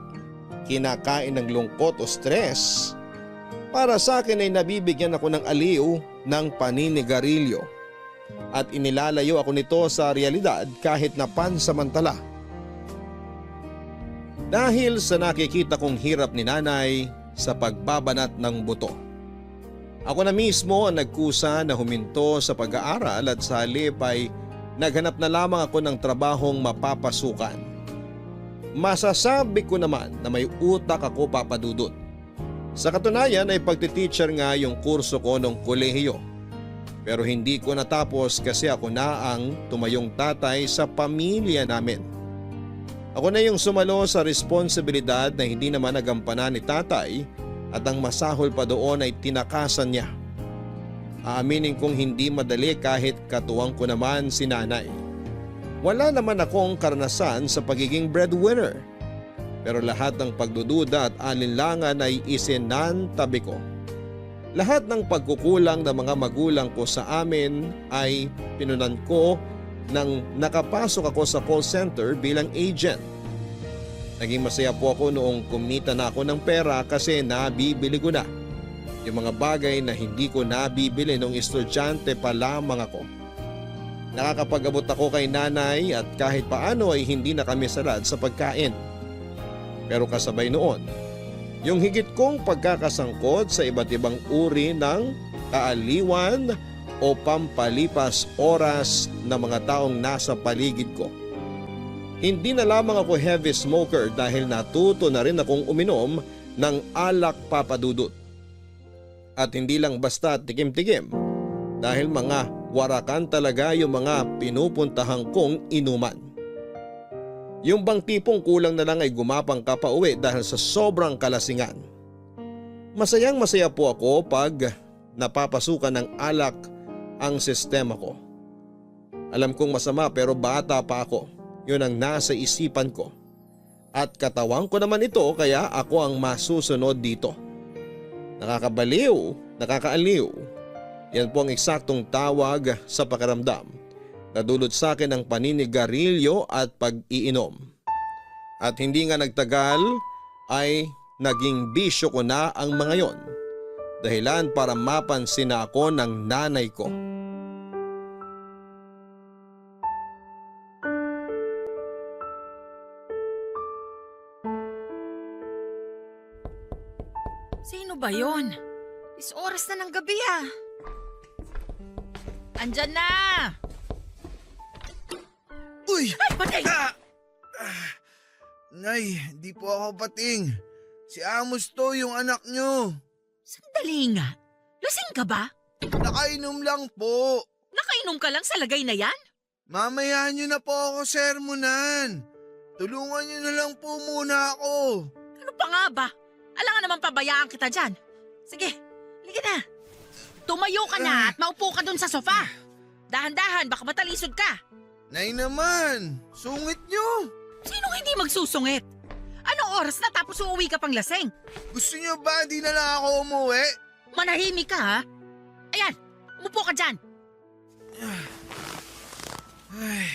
kinakain ng lungkot o stress. Para sa akin ay nabibigyan ako ng aliw ng paninigarilyo. At inilalayo ako nito sa realidad kahit na pansamantala. Dahil sa nakikita kong hirap ni nanay sa pagbabanat ng buto. Ako na mismo ang nagkusa na huminto sa pag-aaral at sa halip ay naghanap na lamang ako ng trabahong mapapasukan. Masasabi ko naman na may utak ako, Papadudut. Sa katunayan ay pagtiteacher nga yung kurso ko nung kolehiyo. Pero hindi ko natapos kasi ako na ang tumayong tatay sa pamilya namin. Ako na yung sumalo sa responsibilidad na hindi naman nagampanan ni tatay at ang masahol pa doon ay tinakasan niya. Aaminin kong hindi madali kahit katuwang ko naman si nanay. Wala naman akong karanasan sa pagiging breadwinner. Pero lahat ng pagdududa at alinlangan ay isinantabi ko. Lahat ng pagkukulang ng mga magulang ko sa amin ay pinunan ko nang nakapasok ako sa call center bilang agent. Naging masaya po ako noong kumita na ako ng pera kasi nabibili ko na yung mga bagay na hindi ko nabibili nung estudyante pa lamang ako. Nakakapag-abot ako kay nanay at kahit paano ay hindi na kami salad sa pagkain. Pero kasabay noon, yung higit kong pagkakasangkot sa iba't ibang uri ng kaaliwan o pampalipas oras ng mga taong nasa paligid ko. Hindi na lamang ako heavy smoker dahil natuto na rin akong uminom ng alak, Papadudut. At hindi lang basta tikim-tikim dahil mga warakan talaga yung mga pinupuntahan kong inuman. Yung bang tipong kulang na lang ay gumapang ka pa uwi dahil sa sobrang kalasingan. Masayang masaya po ako pag napapasukan ng alak ang sistema ko. Alam kong masama pero bata pa ako. Yun ang nasa isipan ko. At katawan ko naman ito kaya ako ang masusunod dito. Nakakabaliw, nakakaaliw. Yan po ang eksaktong tawag sa pakiramdam na dulot sa akin ng paninigarilyo at pag-iinom. At hindi nga nagtagal ay naging bisyo ko na ang mga yon. Dahilan para mapansin na ako ng nanay ko. Sino ba yon? Is oras na ng gabi ah. Andyan na! Uy! Ay, patay! Nay, di po ako pating. Si Amos to, yung anak nyo. Sandali nga. Lasing ka ba? Nakainom lang po. Nakainom ka lang sa lagay na yan? Mamaya nyo na po ako sermonan. Tulungan nyo na lang po muna ako. Ano pa nga ba? Alangan naman pabayaan kita dyan. Sige, halika na. Tumayo ka na at maupo ka dun sa sofa. Dahan-dahan, baka matalisod ka. Nay naman, sungit nyo. Sinong hindi magsusungit? Anong oras na tapos uuwi ka pang lasing? Gusto nyo ba di na lang ako umuwi? Manahimik ka ha? Ayan, umupo ka dyan. Ay,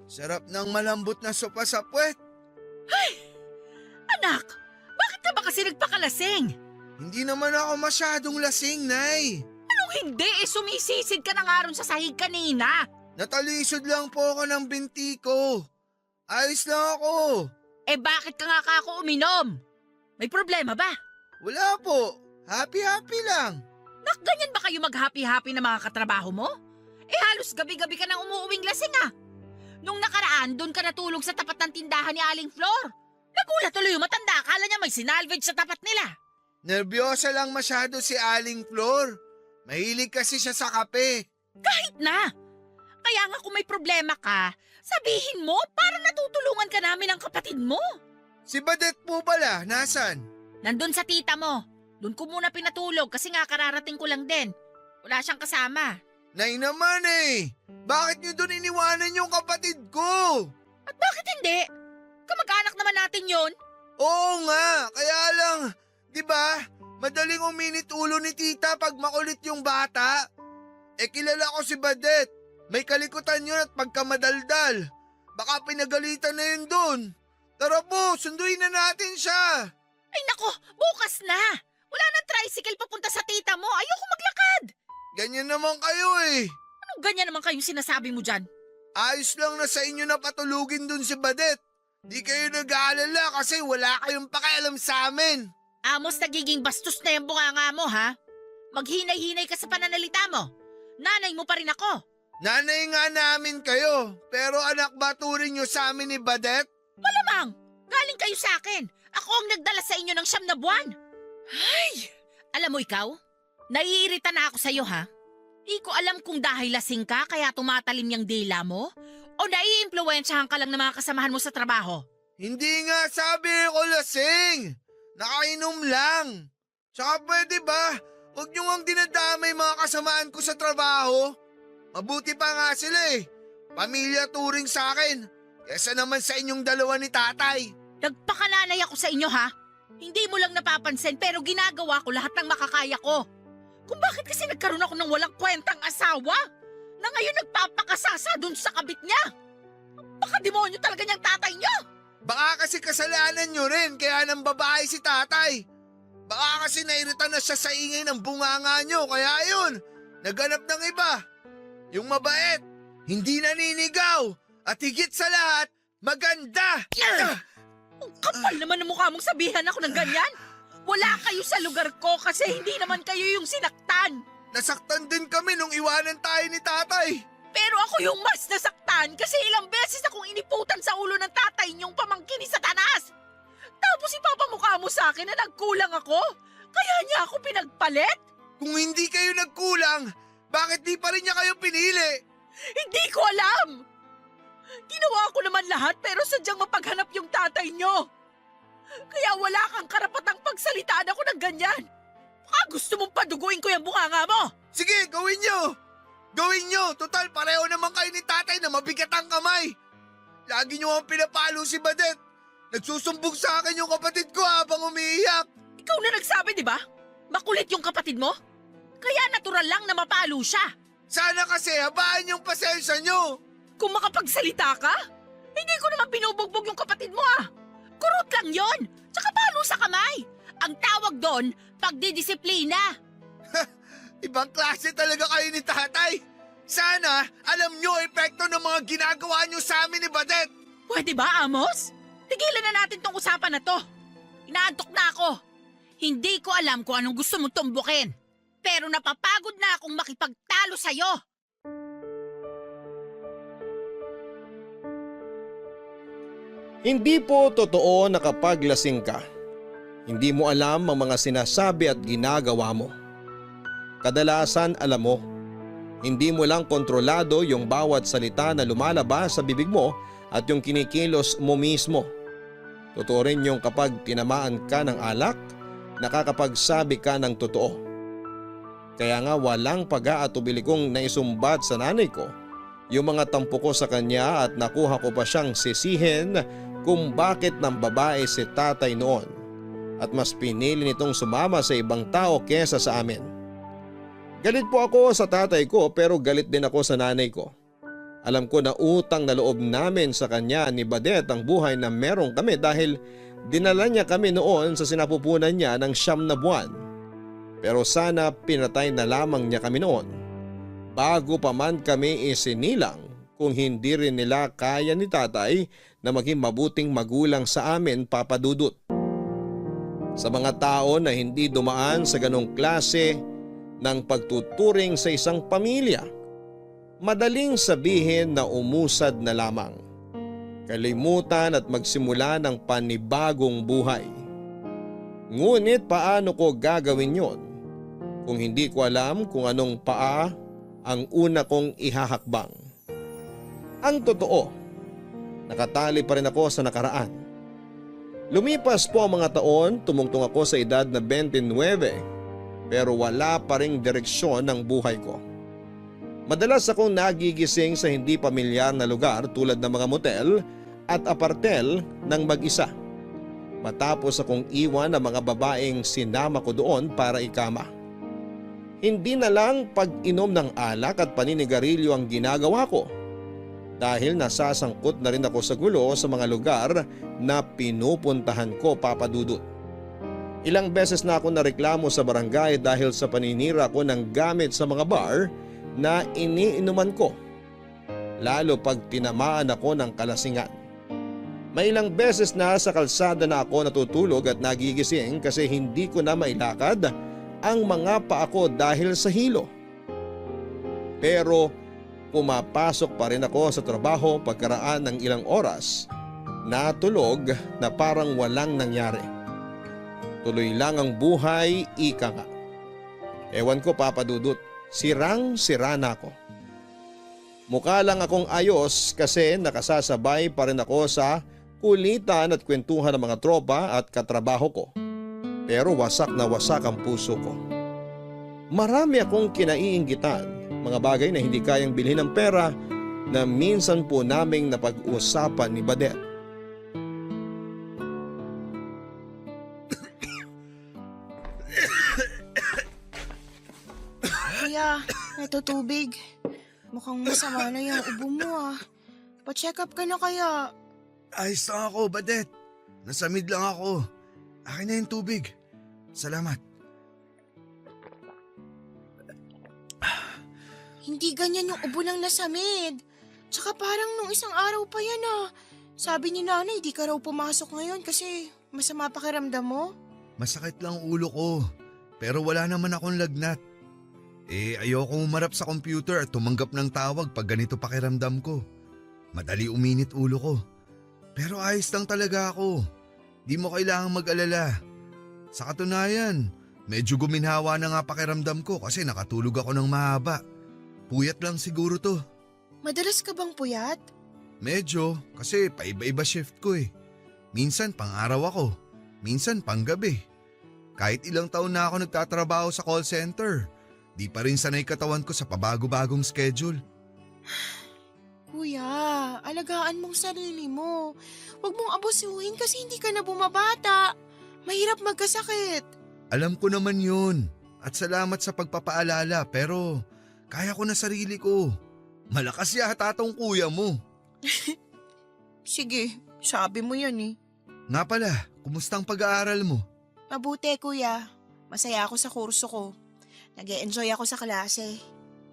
sarap ng malambot na sopa sa puwet. Anak, bakit ka ba kasi nagpakalasing? Hindi naman ako masyadong lasing, Nay. Anong hindi? Sumisisid ka na nga ron sa sahig kanina. Natalisod lang po ako ng binti ko. Ayos lang ako. Bakit ka nga kako uminom? May problema ba? Wala po. Happy-happy lang. Nak, ganyan ba kayo mag-happy-happy na mga katrabaho mo? Halos gabi-gabi ka nang umuuwing lasing ah. Nung nakaraan, doon ka natulog sa tapat ng tindahan ni Aling Flor. Nagulat tuloy yung matanda, akala niya may sinalvage sa tapat nila. Nervyosa lang masyado si Aling Flor. Mahilig kasi siya sa kape. Kahit na. Kaya nga kung may problema ka, sabihin mo para natutulungan ka namin ng kapatid mo. Si Badet po pala, nasan? Nandun sa tita mo. Doon ko muna pinatulog kasi nga kararating ko lang din. Wala siyang kasama. Nay naman eh. Bakit niyo doon iniwanan yung kapatid ko? At bakit hindi? Kamag-anak naman natin yon. Oo nga, kaya lang, di ba? Madaling uminit ulo ni tita pag makulit yung bata. Kilala ko si Badet. May kalikutan yun at pagkamadaldal. Baka pinagalitan na yun doon. Tara po, sunduin na natin siya. Ay nako, bukas na. Wala nang tricycle papunta sa tita mo. Ayoko maglakad. Ganyan naman kayo eh. Anong ganyan naman kayong sinasabi mo dyan? Ayos lang na sa inyo na patulugin dun si Badet. Di kayo nag-aalala kasi wala kayong pakialam sa amin. Amos, nagiging bastos na yung bunganga mo ha? Maghinay-hinay ka sa pananalita mo. Nanay mo pa rin ako. Nanay nga namin kayo, pero anak ba turing nyo sa amin ni Badet? Malamang, galing kayo sa akin. Ako ang nagdala sa inyo ng 9 na buwan. Ay! Alam mo ikaw, naiirita na ako sa'yo ha? Di ko alam kung dahil lasing ka kaya tumatalim yung dila mo o naiimpluwensyahan ka lang ng mga kasamahan mo sa trabaho. Hindi nga sabi ko lasing. Nakainom lang. Tsaka pwede ba, huwag nyo ngang dinadamay mga kasamaan ko sa trabaho. Mabuti pa nga sila eh. Pamilya turing sa akin. Kesa naman sa inyong dalawa ni tatay. Nagpakalanay ako sa inyo ha? Hindi mo lang napapansin pero ginagawa ko lahat ng makakaya ko. Kung bakit kasi nagkaroon ako ng walang kwentang asawa na ngayon nagpapakasasa dun sa kabit niya. Baka demonyo talaga niyang tatay niyo. Baka kasi kasalanan nyo rin kaya nang babae si tatay. Baka kasi nairita na siya sa ingay ng bunganga nyo kaya yun, naghanap ng iba. Yung mabait, hindi naninigaw, at higit sa lahat, maganda. Ang kapal naman ng mukha mong sabihan ako ng ganyan. Wala kayo sa lugar ko kasi hindi naman kayo yung sinaktan. Nasaktan din kami nung iwanan tayo ni tatay. Pero ako yung mas nasaktan kasi ilang beses akong iniputan sa ulo ng tatay niyong pamangkin ni Satanas. Tapos ipapamukha mo sa akin na nagkulang ako? Kaya niya ako pinagpalit? Kung hindi kayo nagkulang, bakit di pa rin niya kayo pinili? Hindi ko alam! Ginawa ko naman lahat pero sadyang mapaghanap yung tatay niyo. Kaya wala kang karapatang pagsalitaan ako ng ganyan. Baka gusto mong paduguin ko yung bunganga mo. Sige, gawin niyo! Gawin niyo! Total, pareho naman kayo ni tatay na mabigat ang kamay. Lagi niyo ang pinapalo si Badet. Nagsusumbog sa akin yung kapatid ko habang umiiyak. Ikaw na nagsabi, di ba? Makulit yung kapatid mo? Kaya natural lang na mapalo siya. Sana kasi habaan yung pasensya niyo. Kung makapagsalita ka, hindi ko naman binubugbog yung kapatid mo ah. Kurot lang yon, tsaka palo sa kamay. Ang tawag doon, pagdidisiplina. Ibang klase talaga kayo ni tatay. Sana alam niyo epekto ng mga ginagawa niyo sa amin ni Badet. Pwede ba, Amos? Tigilan na natin tong usapan na to. Inaantok na ako. Hindi ko alam kung anong gusto mong tumbukin. Pero napapagod na akong makipagtalo sa'yo. Hindi po totoo na kapag lasing ka, hindi mo alam ang mga sinasabi at ginagawa mo. Kadalasan alam mo, hindi mo lang kontrolado yung bawat salita na lumalabas sa bibig mo at yung kinikilos mo mismo. Totoo rin yung kapag tinamaan ka ng alak, nakakapagsabi ka ng totoo. Kaya nga walang pag-aatubili kong naisumbat sa nanay ko yung mga tampo ko sa kanya at nakuha ko pa siyang sisihin kung bakit ng babae si tatay noon at mas pinili nitong sumama sa ibang tao kesa sa amin. Galit po ako sa tatay ko pero galit din ako sa nanay ko. Alam ko na utang na loob namin sa kanya ni Badet ang buhay na meron kami dahil dinala niya kami noon sa sinapupunan niya ng 9 na buwan. Pero sana pinatay na lamang niya kami noon bago pa man kami isinilang kung hindi rin nila kaya ni tatay na maging mabuting magulang sa amin, Papa Dudut. Sa mga tao na hindi dumaan sa ganong klase ng pagtuturing sa isang pamilya, madaling sabihin na umusad na lamang, kalimutan at magsimula ng panibagong buhay. Ngunit paano ko gagawin yon kung hindi ko alam kung anong paa ang una kong ihahakbang? Ang totoo, nakatali pa rin ako sa nakaraan. Lumipas po ang mga taon, tumungtong ako sa edad na 29 pero wala pa ring direksyon ng buhay ko. Madalas akong nagigising sa hindi pamilyar na lugar tulad ng mga motel at apartel ng mag-isa. Matapos akong iwan ang mga babaeng sinama ko doon para ikama. Hindi na lang pag-inom ng alak at paninigarilyo ang ginagawa ko dahil nasasangkot na rin ako sa gulo sa mga lugar na pinupuntahan ko, Papa Dudut. Ilang beses na ako nareklamo sa barangay dahil sa paninira ko ng gamit sa mga bar na iniinuman ko, lalo pag tinamaan ako ng kalasingan. May ilang beses na sa kalsada na ako natutulog at nagigising kasi hindi ko na mailakad ang mga paa ko dahil sa hilo. Pero pumapasok pa rin ako sa trabaho pagkaraan ng ilang oras, natulog na parang walang nangyari. Tuloy lang ang buhay, ika nga. Ewan ko, Papa Dudut, sirang-sira na ako. Mukha lang akong ayos kasi nakasasabay pa rin ako sa kulitan at kwentuhan ng mga tropa at katrabaho ko. Pero wasak na wasak ang puso ko. Marami akong kinaiinggitan, mga bagay na hindi kayang bilhin ng pera na minsan po naming napag-usapan ni Badet. Kuya, natutubig. Mukhang masama na yung ubo mo ah. Pa-check up ka na kaya. Ayos lang ako, Badet. Nasamid lang ako. Akin na yung tubig. Salamat. Hindi ganyan yung ubo ng nasamid. Tsaka parang nung isang araw pa yan ah. Sabi ni nanay di ka raw pumasok ngayon kasi masama pakiramdam mo. Masakit lang ulo ko. Pero wala naman akong lagnat. Ayoko umarap sa computer at tumanggap ng tawag pag ganito pakiramdam ko. Madali uminit ulo ko. Pero ayos lang talaga ako. Di mo kailangang mag-alala. Sa katunayan, medyo guminhawa na nga pakiramdam ko kasi nakatulog ako ng mahaba. Puyat lang siguro to. Madalas ka bang puyat? Medyo, kasi paiba-iba shift ko eh. Minsan pang-araw ako, minsan pang-gabi. Kahit ilang taon na ako nagtatrabaho sa call center, di pa rin sanay katawan ko sa pabago-bagong schedule. Kuya, alagaan mong sarili mo. Huwag mong abusuhin kasi hindi ka na bumabata. Mahirap magkasakit. Alam ko naman yun at salamat sa pagpapaalala pero kaya ko na sarili ko. Malakas yata tong kuya mo. Sige, sabi mo yan eh. Nga pala, kumusta ang pag-aaral mo? Mabuti kuya. Masaya ako sa kurso ko. Nag-e-enjoy ako sa klase.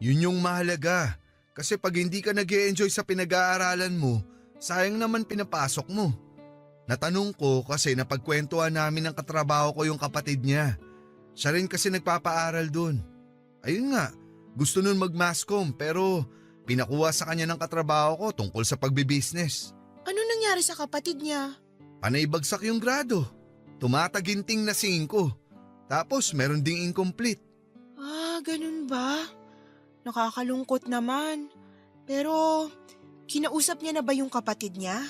Yun yung mahalaga. Kasi pag hindi ka nag-e-enjoy sa pinag-aaralan mo, sayang naman pinapasok mo. Natanong ko kasi napagkwentuhan namin ng katrabaho ko yung kapatid niya. Siya rin kasi nagpapaaral dun. Ayun nga, gusto nun mag-masscom pero pinakuha sa kanya ng katrabaho ko tungkol sa pagbibusiness. Ano nangyari sa kapatid niya? Panay bagsak yung grado. Tumataginting na 5. Tapos meron ding incomplete. Ah, ganun ba? Nakakalungkot naman. Pero, kinausap niya na ba yung kapatid niya?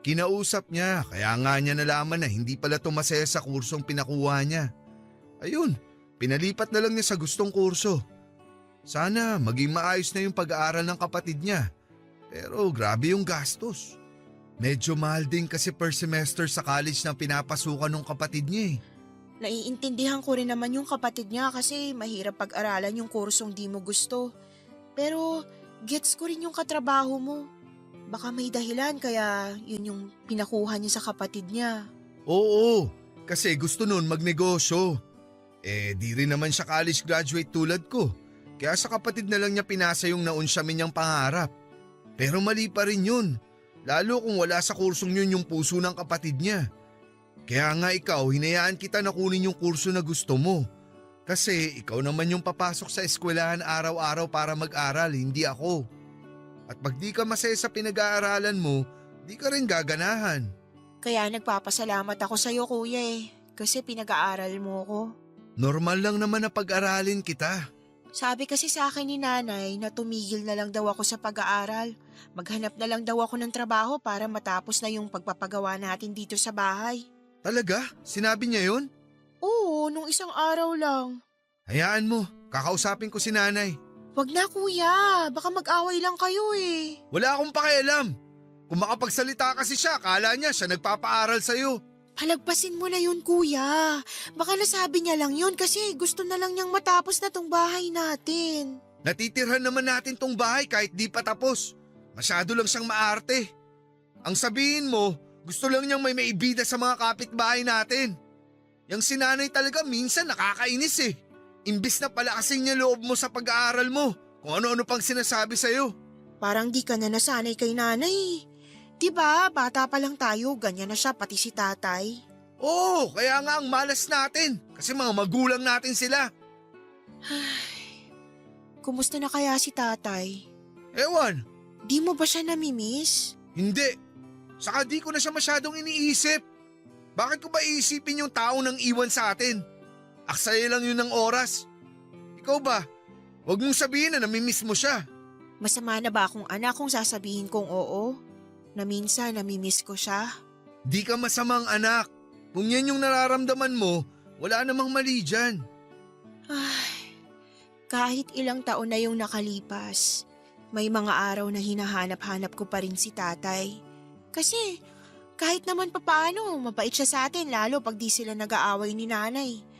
Kinausap niya, kaya nga niya nalaman na hindi pala tumasaya sa kursong pinakuha niya. Ayun, pinalipat na lang niya sa gustong kurso. Sana maging maayos na yung pag-aaral ng kapatid niya. Pero grabe yung gastos. Medyo mahal din kasi per semester sa college na pinapasukan ng kapatid niya eh. Naiintindihan ko rin naman yung kapatid niya kasi mahirap pag-aralan yung kursong di mo gusto. Pero gets ko rin yung katrabaho mo. Baka may dahilan kaya yun yung pinakuha niya sa kapatid niya. Oo, kasi gusto nun magnegosyo. Di rin naman siya college graduate tulad ko. Kaya sa kapatid na lang niya pinasa yung naunsyamin niyang pangarap. Pero mali pa rin yun. Lalo kung wala sa kursong yun yung puso ng kapatid niya. Kaya nga ikaw, hinayaan kita na kunin yung kurso na gusto mo. Kasi ikaw naman yung papasok sa eskwelahan araw-araw para mag-aral, hindi ako. At pag di ka masaya sa pinag-aaralan mo, di ka rin gaganahan. Kaya nagpapasalamat ako sa'yo kuya kasi pinag-aaral mo ko. Normal lang naman na pag-aralin kita. Sabi kasi sa akin ni nanay na tumigil na lang daw ako sa pag-aaral. Maghanap na lang daw ako ng trabaho para matapos na yung pagpapagawa natin dito sa bahay. Talaga? Sinabi niya yun? Oo, nung isang araw lang. Hayaan mo, kakausapin ko si nanay. Wag na kuya, baka mag-away lang kayo Wala akong pakialam. Kung makapagsalita kasi siya, akala niya siya nagpapaaral sa'yo. Palagpasin mo na yun kuya. Baka nasabi niya lang yun kasi gusto na lang niyang matapos na tong bahay natin. Natitirhan naman natin tong bahay kahit di pa tapos. Masyado lang siyang maarte. Ang sabihin mo, gusto lang niyang may maibida sa mga kapitbahay natin. Yang sinanay talaga minsan nakakainis Imbis na palakasin niya loob mo sa pag-aaral mo, kung ano-ano pang sinasabi sa'yo. Parang di ka na nasanay kay nanay. Diba, bata pa lang tayo, ganyan na siya pati si tatay. Oo, kaya nga ang malas natin kasi mga magulang natin sila. Kumusta na kaya si tatay? Ewan, Di mo ba siya namimiss? hindi. Saka di ko na siya masyadong iniisip. Bakit ko ba iisipin yung tao nang iwan sa atin? Aksaya lang yun ng oras. Ikaw ba? Huwag mong sabihin na namimiss mo siya. Masama na ba akong anak kung sasabihin kong oo? Na minsan namimiss ko siya? Di ka masamang anak. Kung yan yung nararamdaman mo, wala namang mali dyan. Ay, kahit ilang taon na yung nakalipas, may mga araw na hinahanap-hanap ko pa rin si tatay. Kasi kahit naman papaano, mabait siya sa atin lalo pag di sila nag-aaway ni nanay.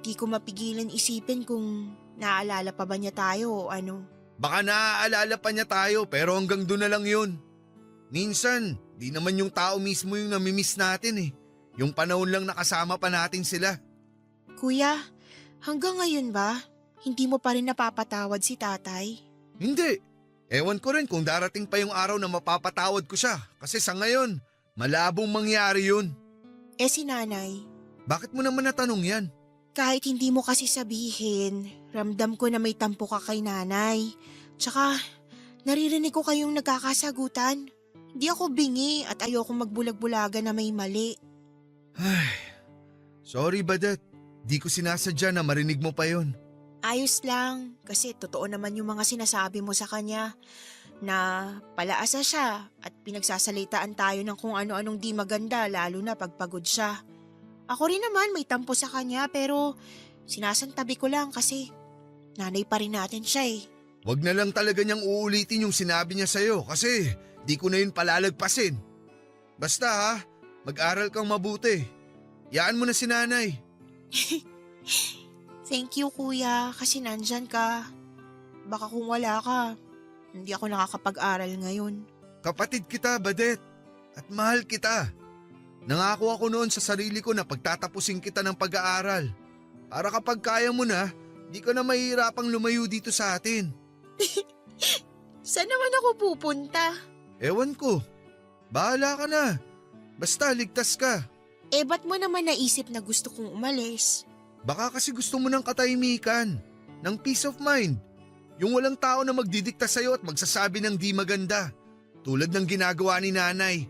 Di ko mapigilan isipin kung naaalala pa ba niya tayo o ano. Baka naaalala pa niya tayo pero hanggang doon na lang yun. Minsan, di naman yung tao mismo yung namimiss natin Yung panahon lang nakasama pa natin sila. Kuya, hanggang ngayon ba, hindi mo pa rin napapatawad si tatay? Hindi. Ewan ko rin kung darating pa yung araw na mapapatawad ko siya. Kasi sa ngayon, malabong mangyari yun. Si nanay, Bakit mo naman natanong yan? kahit hindi mo kasi sabihin, ramdam ko na may tampo ka kay nanay. Tsaka, naririnig ko kayong nagkakasagutan. Di ako bingi at ayoko magbulag-bulaga na may mali. Ay, sorry Badet. Di ko sinasadya na marinig mo pa yon. Ayos lang, kasi totoo naman yung mga sinasabi mo sa kanya na palaasa siya at pinagsasalitaan tayo ng kung ano-anong di maganda lalo na pagpagod siya. Ako rin naman may tampo sa kanya pero sinasantabi ko lang kasi nanay pa rin natin siya Wag na lang talaga niyang uulitin yung sinabi niya sa'yo kasi di ko na yun palalagpasin. Basta mag-aral kang mabuti. Yaan mo na si nanay. Thank you kuya kasi nandyan ka. Baka kung wala ka, hindi ako nakakapag-aral ngayon. Kapatid kita, Badet. At mahal kita. Nangako ako noon sa sarili ko na pagtatapusin kita ng pag-aaral. Para kapag kaya mo na, di ka na mahihirapang lumayo dito sa atin. Saan naman ako pupunta? Ewan ko. Bahala ka na. Basta ligtas ka. Ba't mo naman naisip na gusto kong umalis? Baka kasi gusto mo ng katahimikan, ng peace of mind. Yung walang tao na magdidikta sa'yo at magsasabi ng di maganda. Tulad ng ginagawa ni nanay.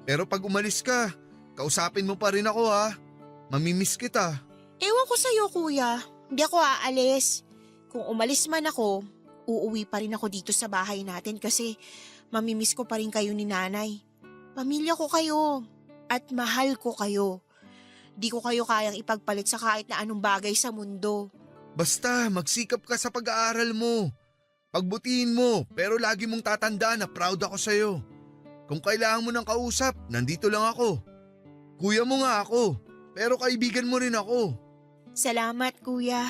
Pero pag umalis ka, kausapin mo pa rin ako ha. Mamimiss kita. Ewan ko sa'yo kuya, hindi ako aalis. Kung umalis man ako, uuwi pa rin ako dito sa bahay natin kasi mamimiss ko pa rin kayo ni nanay. Pamilya ko kayo at mahal ko kayo. Di ko kayo kayang ipagpalit sa kahit na anong bagay sa mundo. Basta magsikap ka sa pag-aaral mo. Pagbutihin mo pero lagi mong tatandaan na proud ako sa'yo. Kung kailangan mo ng kausap, nandito lang ako. Kuya mo nga ako, pero kaibigan mo rin ako. Salamat kuya.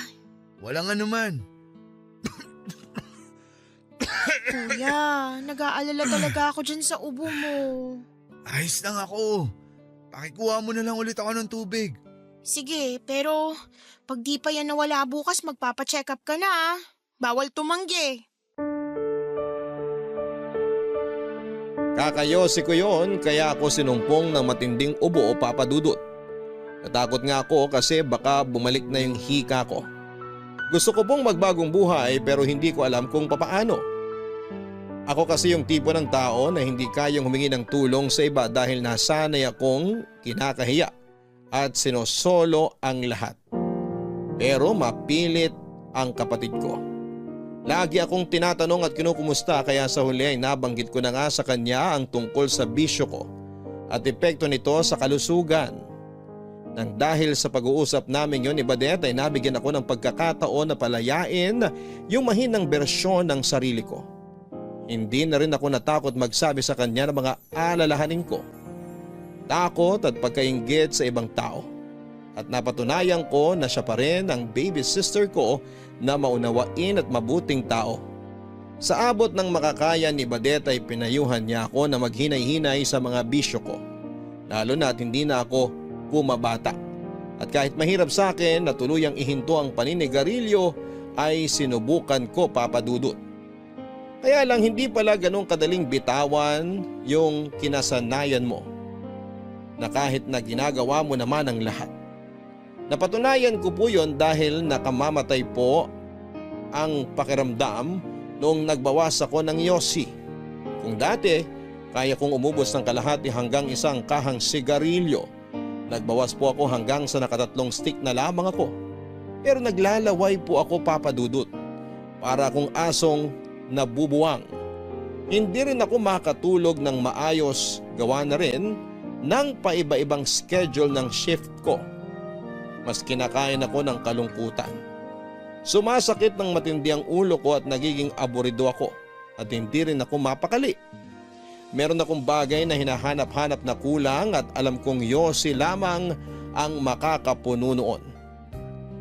Walang anuman. Kuya, nag-aalala talaga ako dyan sa ubo mo. Ayos lang ako. Pakikuha mo na lang ulit ako ng tubig. Sige, pero pag di pa yan nawala bukas, magpapacheck up ka na ah. Bawal tumanggi. Kakayosi ko yon kaya ako sinumpong ng matinding ubo o papadudot. Natakot nga ako kasi baka bumalik na yung hika ko. Gusto ko pong magbagong buhay pero hindi ko alam kung papaano. Ako kasi yung tipo ng tao na hindi kayang humingi ng tulong sa iba dahil nasanay akong kinakahiya at sinosolo ang lahat. Pero mapilit ang kapatid ko. Lagi akong tinatanong at kinukumusta kaya sa huli ay nabanggit ko na nga sa kanya ang tungkol sa bisyo ko at epekto nito sa kalusugan. Nang dahil sa pag-uusap namin yon ni Badet ay nabigyan ako ng pagkakataon na palayain yung mahinang bersyon ng sarili ko. Hindi na rin ako natakot magsabi sa kanya ng mga alalahanin ko. Takot at pagkainggit sa ibang tao. At napatunayan ko na siya pa rin ang baby sister ko na maunawain at mabuting tao. Sa abot ng makakaya ni Badet ay pinayuhan niya ako na maghinay-hinay sa mga bisyo ko. Lalo na at hindi na ako bumabata. At kahit mahirap sa akin na tuluyang ihinto ang paninigarilyo ay sinubukan ko papadudot. Kaya lang hindi pala ganong kadaling bitawan yung kinasanayan mo na kahit na ginagawa mo naman ang lahat. Napatunayan ko po yon dahil nakamamatay po ang pakiramdam noong nagbawas ako ng yosi. Kung dati, kaya kong umubos ng kalahati hanggang isang kahang sigarilyo. Nagbawas po ako hanggang sa nakatatlong stick na lamang ako. Pero naglalaway po ako papadudot. Para akong asong nabubuwang. Hindi rin ako makatulog ng maayos, gawa na rin ng paiba-ibang schedule ng shift ko. Mas kinakain ako ng kalungkutan. Sumasakit ng matindi ang ulo ko at nagiging aburido ako at hindi rin ako mapakali. Meron akong bagay na hinahanap-hanap na kulang at alam kong yosi lamang ang makakapuno noon.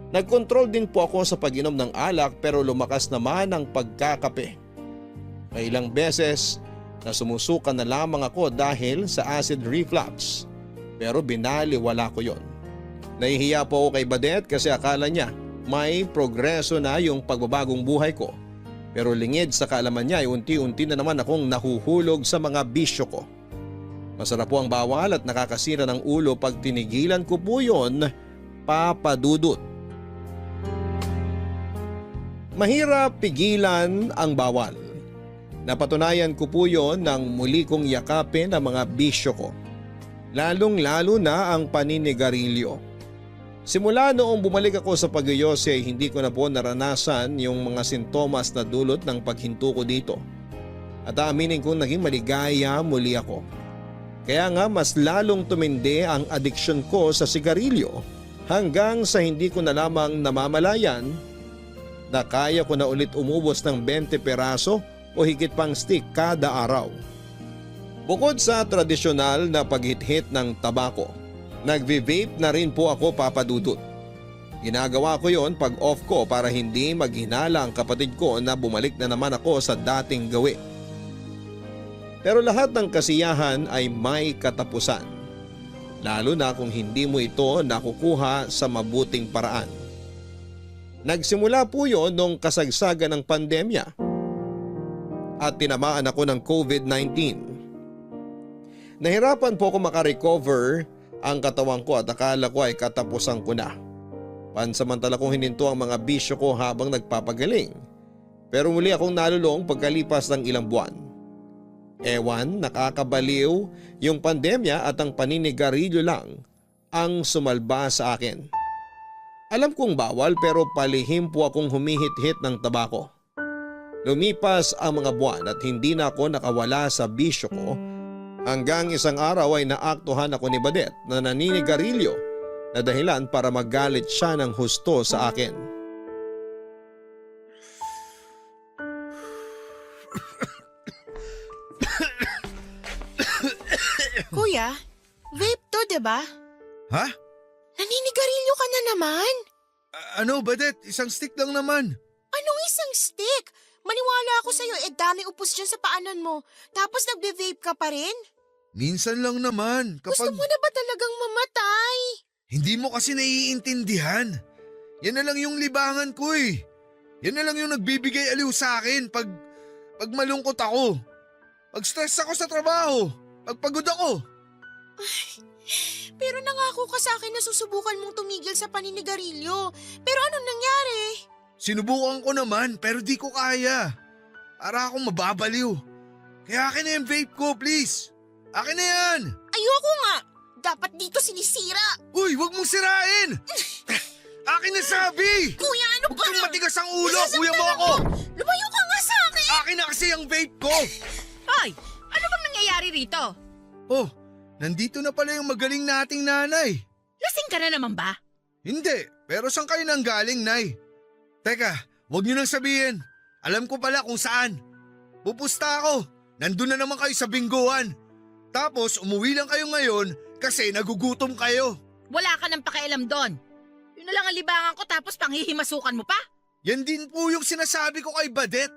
Nagkontrol din po ako sa pag-inom ng alak pero lumakas naman ang pagkakape. May ilang beses na sumusuka na lamang ako dahil sa acid reflux pero binaliwala ko yon. Nahihiya po ako kay Badet kasi akala niya may progreso na yung pagbabagong buhay ko. Pero lingid sa kaalaman niya ay unti-unti na naman akong nahuhulog sa mga bisyo ko. Masarap po ang bawal at nakakasira ng ulo pag tinigilan ko po yon, papadudot. Mahirap pigilan ang bawal. Napatunayan ko po yon nang muli kong yakapin ang mga bisyo ko. Lalong-lalo na ang paninigarilyo. Simula noong bumalik ako sa pag-yose ay hindi ko na po naranasan yung mga sintomas na dulot ng paghinto ko dito. At aaminin kong naging maligaya muli ako. Kaya nga mas lalong tumindi ang addiction ko sa sigarilyo hanggang sa hindi ko na lamang namamalayan na kaya ko na ulit umubos ng 20 peraso o higit pang stick kada araw. Bukod sa tradisyonal na paghit-hit ng tabako, nagvi-vape na rin po ako papadudot. Ginagawa ko yon pag off ko para hindi maghinala ang kapatid ko na bumalik na naman ako sa dating gawi. Pero lahat ng kasiyahan ay may katapusan. Lalo na kung hindi mo ito nakukuha sa mabuting paraan. Nagsimula po yon noong kasagsagan ng pandemya at tinamaan ako ng COVID-19. Nahirapan po ako makarecover ang katawan ko at akala ko ay katapusan ko na. Pansamantala kong hininto ang mga bisyo ko habang nagpapagaling. Pero muli akong nalulong pagkalipas ng ilang buwan. Ewan, nakakabaliw yung pandemya at ang paninigarilyo lang ang sumalba sa akin. Alam kong bawal pero palihim po akong humihit-hit ng tabako. Lumipas ang mga buwan at hindi na ako nakawala sa bisyo ko hanggang isang araw ay naaktuhan ako ni Badet na naninigarilyo na dahilan para magalit siya ng husto sa akin. Kuya, vape to, diba? Ha? Naninigarilyo ka na naman? Ano, Badet? Isang stick lang naman. Anong isang stick? Maniwala ako sa'yo, dami upos dyan sa paanan mo. Tapos nagbe-vape ka pa rin? Minsan lang naman. Gusto mo na ba talagang mamatay? Hindi mo kasi naiintindihan. Yan na lang yung libangan ko eh. Yan na lang yung nagbibigay aliw sa akin pag malungkot ako. Pag stress ako sa trabaho. Pag pagod ako. Pero nangako ka sa akin na susubukan mong tumigil sa paninigarilyo. Pero anong nangyari? Sinubukan ko naman pero di ko kaya. Para akong mababaliw. Kaya akin na yung vape ko, please. Akin na yan. Ayoko nga. Dapat dito sinisira. Uy, wag mong sirain. Akin na sabi. Kuya, ano Huwag ba? kang matigas ang ulo. Nasasaktan Kuya mo ako. Lumayo ka nga sa akin. Akin na kasi ang vape ko. Hoy, ano bang nangyayari rito? Oh, nandito na pala yung magaling nating nanay. Lasing ka na naman ba? Hindi, pero saan kayo nang galing, Nay? Teka, wag niyo nang sabihin. Alam ko pala kung saan. Pupusta ako. Nandun na naman kayo sa bingguan. Tapos umuwi lang kayo ngayon kasi nagugutom kayo. Wala ka nang pakialam doon. Yun na lang ang libangan ko tapos panghihimasukan mo pa? Yan din po yung sinasabi ko kay Badet.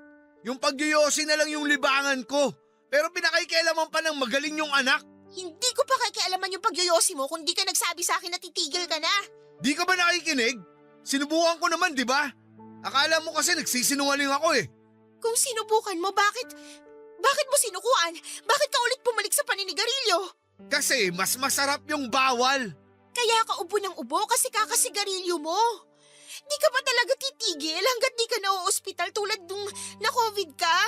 Yung pagyoyosi na lang yung libangan ko. Pero pinakaikialaman pa ng magaling yung anak. Hindi ko pa kakialaman yung pagyoyosi mo kung di ka nagsabi sa akin na titigil ka na. Di ka ba nakikinig? Sinubukan ko naman, di ba? Akala mo kasi nagsisinungaling ako eh. Kung sinubukan mo, bakit mo sinukuan? Bakit ka ulit bumalik sa paninigarilyo? Kasi mas masarap yung bawal. Kaya ka ubo ng ubo kasi kakasigarilyo mo. Di ka ba talaga titigil hanggat di ka na-ospital tulad nung na-COVID ka?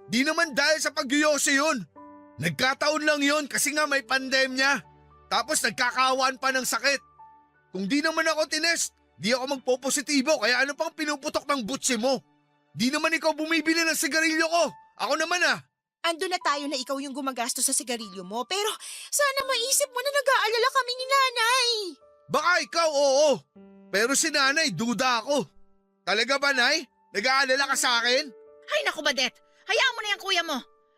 Di naman dahil sa pagyoyosi yun. Nagkataon lang yun kasi nga may pandemya. Tapos nagkakawaan pa ng sakit. Kung di naman ako tinest, di ako magpo-positibo kaya ano pang pinuputok ng butsi mo? Di naman ikaw bumibili ng sigarilyo ko. Ako naman ah. Ando na tayo na ikaw yung gumagastos sa sigarilyo mo pero sana maisip mo na nag-aalala kami ni nanay. Baka ikaw oo. Pero si nanay duda ako. Talaga ba, Nay? Nag-aalala ka sa akin? Ay naku Badet, hayaan mo na yung kuya mo.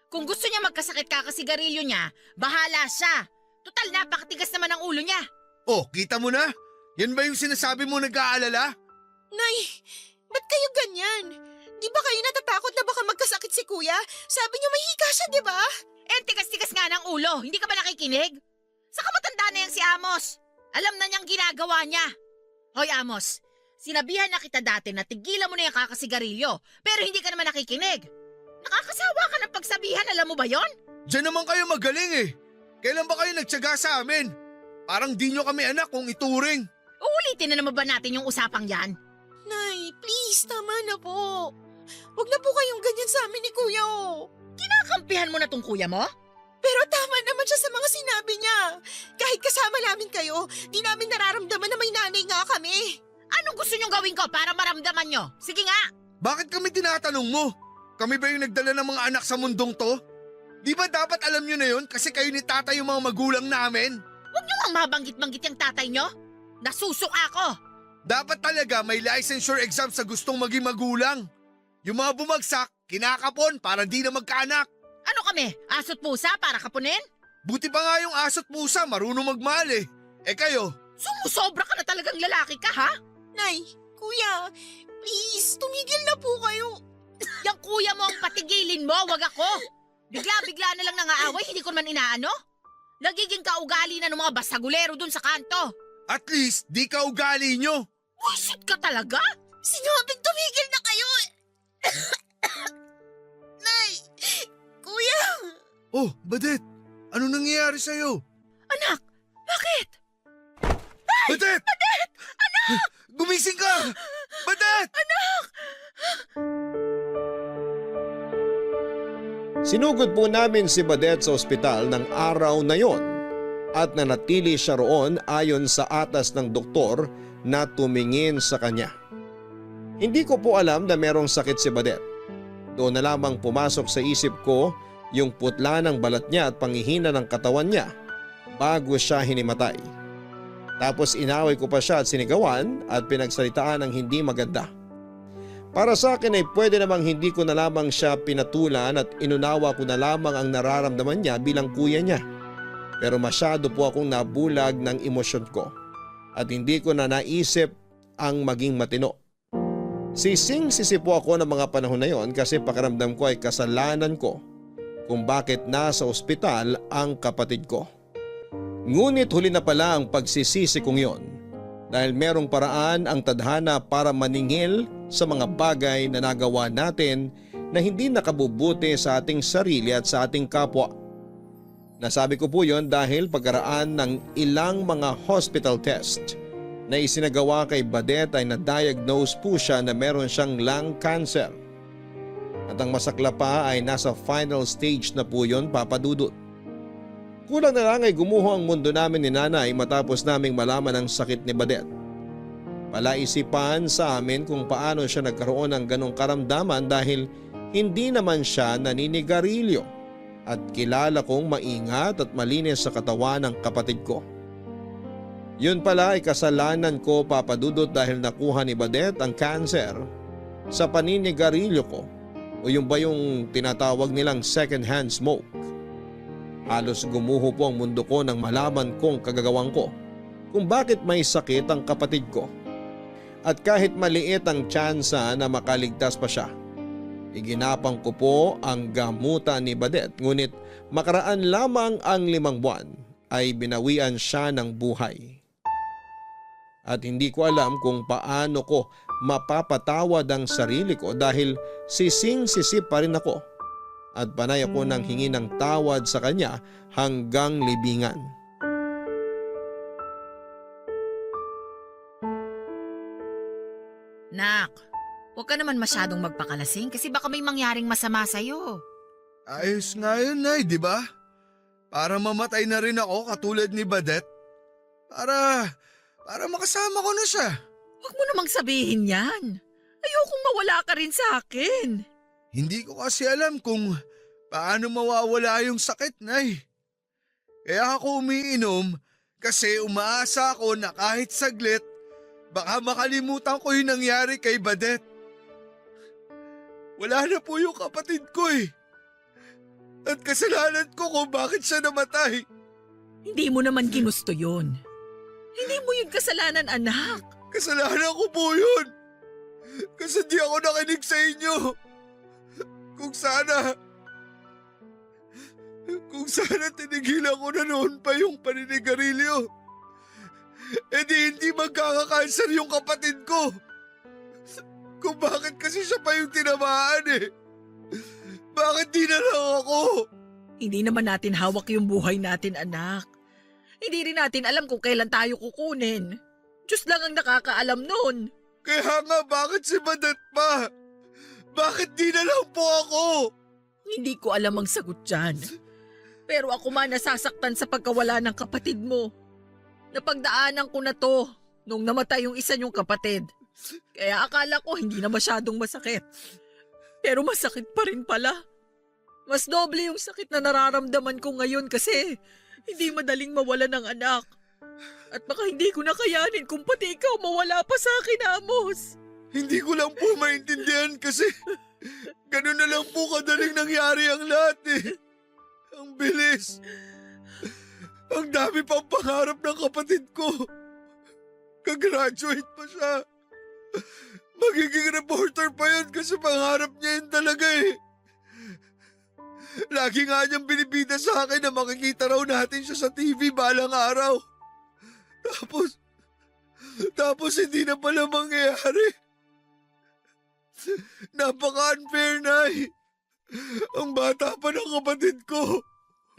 Kung gusto niya magkasakit kakasigarilyo niya, bahala siya. Total napakatigas naman ang ulo niya. Oh, kita mo na? Yan ba yung sinasabi mo nag-aalala? Nay, ba't kayo ganyan? Di ba kayo natatakot na baka magkasakit si kuya? Sabi niyo may hika siya, di ba? Eh, tigas-tigas nga ng ulo. Hindi ka ba nakikinig? Saka matanda na yan si Amos. Alam na niyang ginagawa niya. Hoy Amos, sinabihan na kita dati na tigilan mo na yung kakasigarilyo. Pero hindi ka naman nakikinig. Nakakasawa ka ng pagsabihan, alam mo ba yon? Diyan naman kayo magaling eh. Kailan ba kayo nagtyaga sa amin? Parang di nyo kami anak kung ituring. Uulitin na naman ba natin yung usapang yan? Nay, please, tama na po. Huwag na po kayong ganyan sa amin ni kuya, oh. Kinakampihan mo na tong kuya mo? Pero tama naman siya sa mga sinabi niya. Kahit kasama namin kayo, di namin nararamdaman na may nanay nga kami. Anong gusto niyong gawin ko para maramdaman niyo? Sige nga! Bakit kami tinatanong mo? Kami ba yung nagdala ng mga anak sa mundong to? Di ba dapat alam nyo na yun kasi kayo ni tatay yung mga magulang namin? Huwag niyo nga mabanggit-banggit yung tatay niyo. Nasusuka ako. Dapat talaga may licensure exam sa gustong maging magulang. Yung mga bumagsak, kinakapon para di na magkaanak. Ano kami? Aso't pusa para kapunin? Buti pa nga yung aso't pusa marunong magmahal eh. Eh kayo, Sumusobra ka na talagang lalaki ka, ha? Nay, kuya, please, tumigil na po kayo. Yang kuya mo ang patigilin mo, wag ako. Bigla-bigla na lang nangaaway, hindi ko naman inaano. Nagiging kaugali na ng mga basagulero dun sa kanto. at least di ka ugali nyo. Wisit ka talaga? Sinabing tumigil na kayo. Nay, kuya. Oh, Badet, Ano nangyayari sa'yo? Anak, bakit? Badet! Badet! Anak! Gumising ka! Badet! Sinugod po namin si Badet sa ospital ng araw na yon at nanatili siya roon ayon sa atas ng doktor na tumingin sa kanya. Hindi ko po alam na merong sakit si Badet. Doon na lamang pumasok sa isip ko yung putla ng balat niya at panghihina ng katawan niya bago siya hinimatay. Tapos inaway ko pa siya at sinigawan at pinagsalitaan ng hindi maganda. Para sa akin ay pwede namang hindi ko na lamang siya pinatulan at inunawa ko na lamang ang nararamdaman niya bilang kuya niya. Pero masyado po akong nabulag ng emosyon ko at hindi ko na naisip ang maging matino. Sising-sisi po ako ng mga panahon na yon kasi pakiramdam ko ay kasalanan ko kung bakit nasa ospital ang kapatid ko. Ngunit huli na pala ang pagsisisi kong yon dahil merong paraan ang tadhana para maningil sa mga bagay na nagawa natin na hindi nakabubuti sa ating sarili at sa ating kapwa. Nasabi ko po yon dahil pagkaraan ng ilang mga hospital test na isinagawa kay Badet ay na-diagnose po siya na meron siyang lung cancer. At ang masakla pa ay nasa final stage na po yon, Papa Dudut. Kulang na lang ay gumuho ang mundo namin ni Nanay matapos naming malaman ang sakit ni Badet. Palaisipan sa amin kung paano siya nagkaroon ng ganong karamdaman dahil hindi naman siya naninigarilyo at kilala kong maingat at malinis sa katawan ng kapatid ko. Yun pala ay kasalanan ko, Papa Dudut, dahil nakuha ni Badet ang cancer sa paninigarilyo ko o yung ba yung tinatawag nilang second hand smoke. Halos gumuho po ang mundo ko nang malaman kong kagagawan ko kung bakit may sakit ang kapatid ko. At kahit maliit ang tsansa na makaligtas pa siya, iginapang ko po ang gamutan ni Badet ngunit makaraan lamang ang 5 buwan ay binawian siya ng buhay. At hindi ko alam kung paano ko mapapatawad ang sarili ko dahil sising-sisi pa rin ako. At panay ako nang hingi ng tawad sa kanya hanggang libingan. Nak, huwag ka naman masyadong magpakalasing kasi baka may mangyaring masama sa'yo. Ayos nga yun, Nay, di ba? Para mamatay na rin ako katulad ni Badet. Para makasama ko na siya. Huwag mo namang sabihin yan. Ayokong mawala ka rin sa akin. Hindi ko kasi alam kung paano mawawala yung sakit, Nay. Kaya ako umiinom kasi umaasa ako na kahit saglit, baka makalimutan ko yung nangyari kay Badet. Wala na po yung kapatid ko eh. At kasalanan ko kung bakit siya namatay. Hindi mo naman ginusto yun. Hindi mo yun kasalanan, anak. Kasalanan ko po yun. Kasi di ako nakinig sa inyo. Kung sana tinigilan ko na noon pa yung paninigarilyo, hindi magkakakanser yung kapatid ko. Kung bakit kasi siya pa yung tinamaan eh. Bakit di na lang ako? Hindi naman natin hawak yung buhay natin, anak. Hindi rin natin alam kung kailan tayo kukunin. Diyos lang ang nakakaalam nun. Kaya nga bakit si Badet pa? Bakit di na lang po ako? Hindi ko alam ang sagot dyan. Pero ako man nasasaktan sa pagkawala ng kapatid mo. Napagdaanan ko na to nung namatay yung isa niyong kapatid. Kaya akala ko hindi na masyadong masakit. Pero masakit pa rin pala. Mas doble yung sakit na nararamdaman ko ngayon kasi hindi madaling mawala ng anak. At baka hindi ko na kayanin kung pati ikaw mawala pa sa akin, Amos. Hindi ko lang po maintindihan kasi ganun na lang po kadaling nangyari ang lahat eh. Ang bilis. Ang dami pang pangarap ng kapatid ko. Kagraduate pa siya. Magiging reporter pa yan kasi pangarap niya yun talaga eh. Lagi nga niyang binibida sa akin na makikita raw natin siya sa TV balang araw. Tapos hindi na pala mangyayari. Napaka-unfair, Nay. Ang bata pa ng kapatid ko.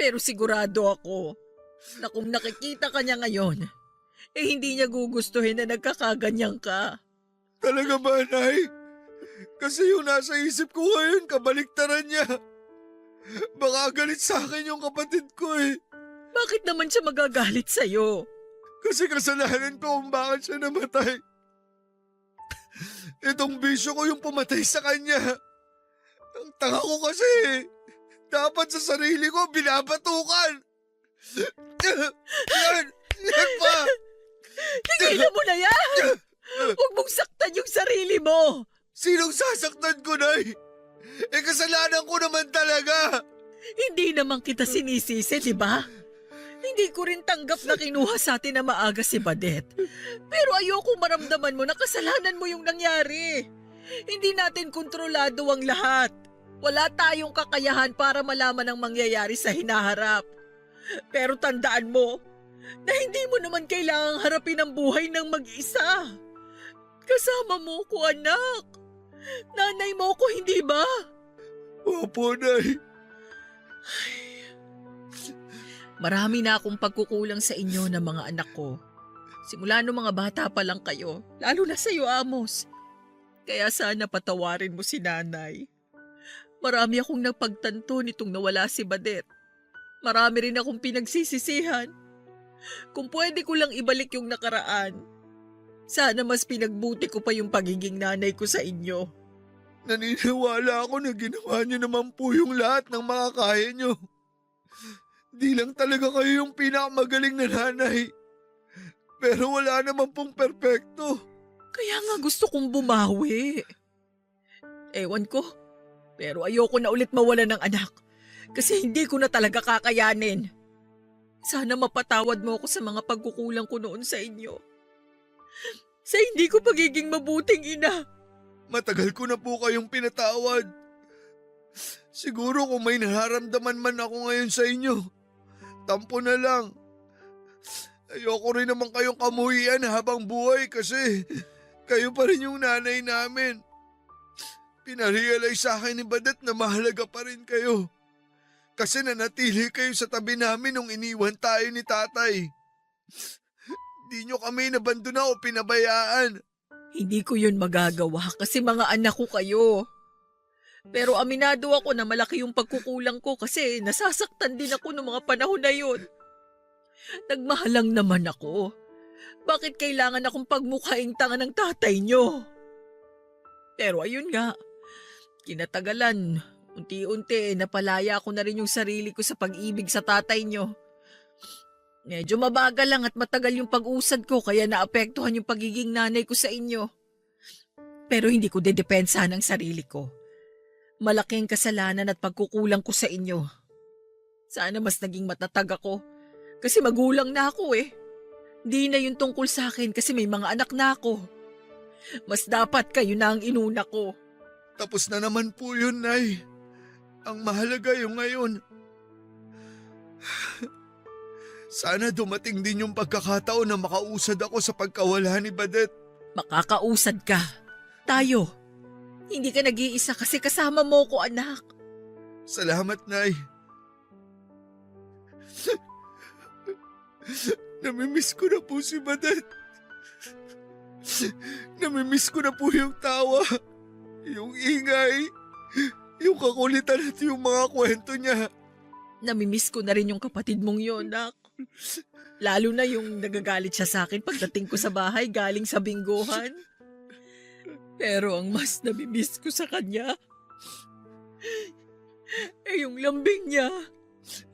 Pero sigurado ako na kung nakikita ka niya ngayon, hindi niya gugustuhin na nagkakaganyan ka. Talaga ba, Nay? Kasi yung nasa isip ko ngayon, kabaliktaran niya. Baka galit sa akin yung kapatid ko eh. Bakit naman siya magagalit sa'yo? Kasi kasalanan ko kung bakit siya namatay. Itong bisyo ko yung pumatay sa kanya. Ang tanga ko kasi. Dapat sa sarili ko binabatukan. Yan pa. Tigilan mo na yan! Huwag mong saktan yung sarili mo! Sinong sasaktan ko, Nay? Kasalanan ko naman talaga. Hindi naman kita sinisisi, di ba? Hindi ko rin tanggap na kinuha sa atin na maaga si Badet. Pero ayoko maramdaman mo na kasalanan mo yung nangyari. Hindi natin kontrolado ang lahat. Wala tayong kakayahan para malaman ang mangyayari sa hinaharap. Pero tandaan mo na hindi mo naman kailangang harapin ang buhay ng mag-isa. Kasama mo ko, anak. Nanay mo ko, hindi ba? Opo, Nay. Marami na akong pagkukulang sa inyo ng mga anak ko. Simula nung mga bata pa lang kayo, lalo na sa iyo, Amos. Kaya sana patawarin mo si nanay. Marami akong napagtanto nitong nawala si Badet. Marami rin akong pinagsisisihan. Kung pwede ko lang ibalik yung nakaraan, sana mas pinagbuti ko pa yung pagiging nanay ko sa inyo. Naniniwala ako na ginawa niyo naman po yung lahat ng mga kaya niyo. Di lang talaga kayo yung pinakamagaling na nanay. Pero wala naman pong perpekto. Kaya nga gusto kong bumawi. Ewan ko, pero ayoko na ulit mawala ng anak. Kasi hindi ko na talaga kakayanin. Sana mapatawad mo ako sa mga pagkukulang ko noon sa inyo. Sa hindi ko pagiging mabuting ina. Matagal ko na po kayong pinatawad. Siguro kung may nararamdaman man ako ngayon sa inyo, tampo na lang. Ayoko rin naman kayong kamuhian habang buhay kasi kayo pa rin yung nanay namin. Pinarealize sa akin ni Badet na mahalaga pa rin kayo. Kasi nanatili kayo sa tabi namin nung iniwan tayo ni tatay. Di nyo kami nabandona o pinabayaan. Hindi ko yun magagawa kasi mga anak ko kayo. Pero aminado ako na malaki yung pagkukulang ko kasi nasasaktan din ako noong mga panahon na yun. Nagmahalang naman ako. Bakit kailangan akong pagmukhaing tanga ng tatay nyo? Pero ayun nga, kinatagalan, unti-unti napalaya ko na rin yung sarili ko sa pag-ibig sa tatay nyo. Medyo mabagal lang at matagal yung pag-usad ko kaya naapektuhan yung pagiging nanay ko sa inyo. Pero hindi ko dedepensahan ang sarili ko. Malaking kasalanan at pagkukulang ko sa inyo. Sana mas naging matatag ako. Kasi magulang na ako eh. Di na yun tungkol sa akin kasi may mga anak na ako. Mas dapat kayo na ang inuna ko. Tapos na naman po yun, Nay. Ang mahalaga yung ngayon. Sana dumating din yung pagkakataon na makausad ako sa pagkawala ni Badet. Makakausad ka. Tayo. Hindi ka nag-iisa kasi kasama mo ko, anak. Salamat, Nay. Namimiss ko na po si Badet. Namimiss ko na po yung tawa, yung ingay, yung kakulitan at yung mga kwento niya. Namimiss ko na rin yung kapatid mong yun, anak. Lalo na yung nagagalit siya sa akin pagdating ko sa bahay galing sa bingguhan. Pero ang mas namimiss ko sa kanya, yung lambing niya.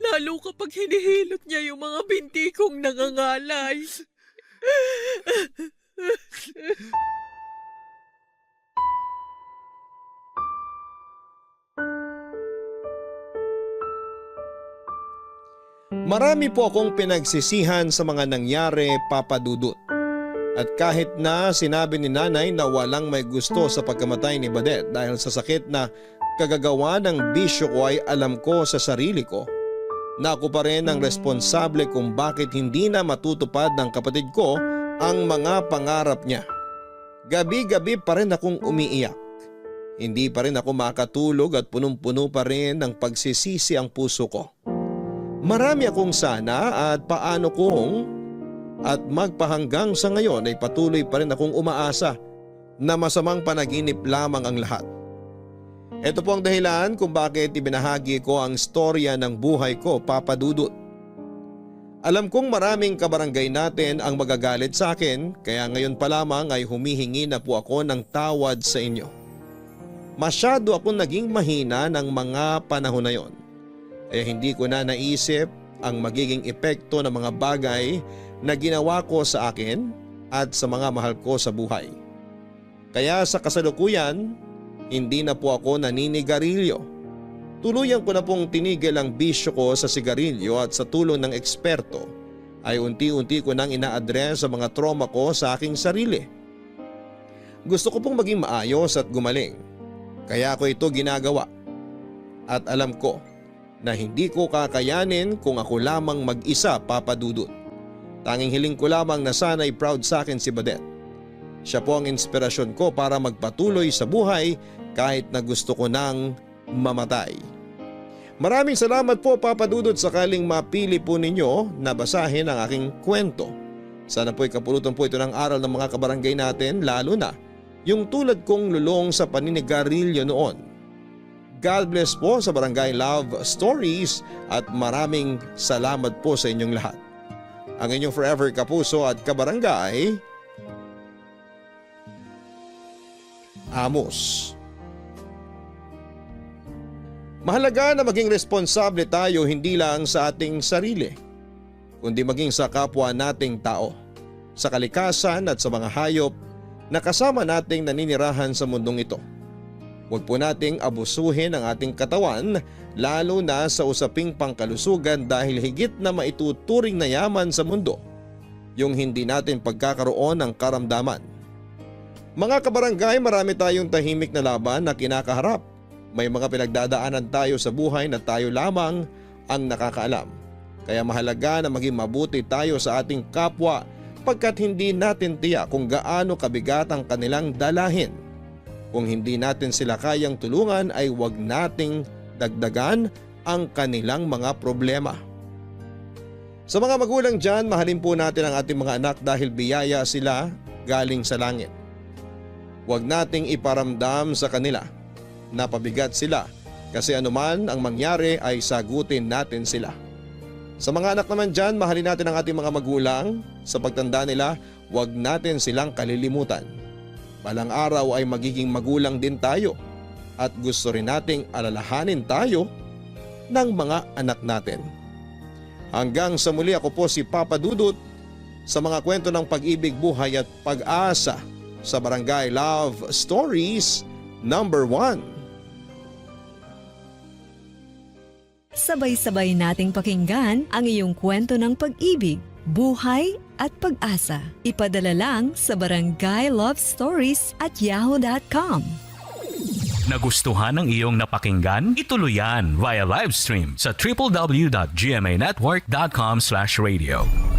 Lalo kapag hinihilot niya yung mga binti kong nangangalay. Marami po akong pinagsisihan sa mga nangyari, Papa Dudut. At kahit na sinabi ni nanay na walang may gusto sa pagkamatay ni Badet dahil sa sakit na kagagawa ng bisyo ko ay alam ko sa sarili ko na ako pa rin ang responsable kung bakit hindi na matutupad ng kapatid ko ang mga pangarap niya. Gabi-gabi pa rin akong umiiyak. Hindi pa rin ako makatulog at punong-puno pa rin ng pagsisisi ang puso ko. Marami akong sana at paano kung at magpahanggang sa ngayon ay patuloy pa rin akong umaasa na masamang panaginip lamang ang lahat. Ito po ang dahilan kung bakit ibinahagi ko ang storya ng buhay ko, Papa Dudut. Alam kong maraming kabarangay natin ang magagalit sa akin kaya ngayon pa lamang ay humihingi na po ako ng tawad sa inyo. Masyado akong naging mahina ng mga panahon na yon. Kaya hindi ko na naisip ang magiging epekto ng mga bagay na ginawa ko sa akin at sa mga mahal ko sa buhay. Kaya sa kasalukuyan, hindi na po ako naninigarilyo. Tuluyang ko na pong tinigil ang bisyo ko sa sigarilyo at sa tulong ng eksperto ay unti-unti ko nang ina-address sa mga trauma ko sa aking sarili. Gusto ko pong maging maayos at gumaling. Kaya ko ito ginagawa. At alam ko na hindi ko kakayanin kung ako lamang mag-isa, Papa Dudut. Tanging hiling ko lamang na sana'y proud sa akin si Badet. Siya po ang inspirasyon ko para magpatuloy sa buhay kahit na gusto ko nang mamatay. Maraming salamat po, Papa Dudut, sakaling mapili po ninyo na basahin ang aking kwento. Sana po'y kapulutan po ito ng aral ng mga kabarangay natin, lalo na yung tulad kong lulong sa paninigarilyo noon. God bless po sa Barangay Love Stories at maraming salamat po sa inyong lahat. Ang inyong forever kapuso at kabarangay, Amos. Mahalaga na maging responsable tayo hindi lang sa ating sarili, kundi maging sa kapwa nating tao, sa kalikasan at sa mga hayop na kasama nating naninirahan sa mundong ito. Huwag po nating abusuhin ang ating katawan lalo na sa usaping pangkalusugan dahil higit na maituturing na yaman sa mundo yung hindi natin pagkakaroon ng karamdaman. Mga kabarangay, marami tayong tahimik na laban na kinakaharap. May mga pinagdadaanan tayo sa buhay na tayo lamang ang nakakaalam. Kaya mahalaga na maging mabuti tayo sa ating kapwa pagkat hindi natin tiyak kung gaano kabigat ang kanilang dalahin. Kung hindi natin sila kayang tulungan ay huwag nating dagdagan ang kanilang mga problema. Sa mga magulang dyan, mahalin po natin ang ating mga anak dahil biyaya sila galing sa langit. Huwag nating iparamdam sa kanila na pabigat sila kasi anuman ang mangyari ay sagutin natin sila. Sa mga anak naman dyan, mahalin natin ang ating mga magulang. Sa pagtanda nila, huwag natin silang kalilimutan. Balang araw ay magiging magulang din tayo at gusto rin nating alalahanin tayo ng mga anak natin. Hanggang sa muli, ako po si Papa Dudut sa mga kwento ng pag-ibig, buhay at pag-asa sa Barangay Love Stories number 1. Sabay-sabay nating pakinggan ang iyong kwento ng pag-ibig, buhay at pag-asa. Ipadala lang sa barangaylovestories@yahoo.com. Nagustuhan ng iyong napakinggan? Ituloy yan via live stream sa www.gmanetwork.com/radio.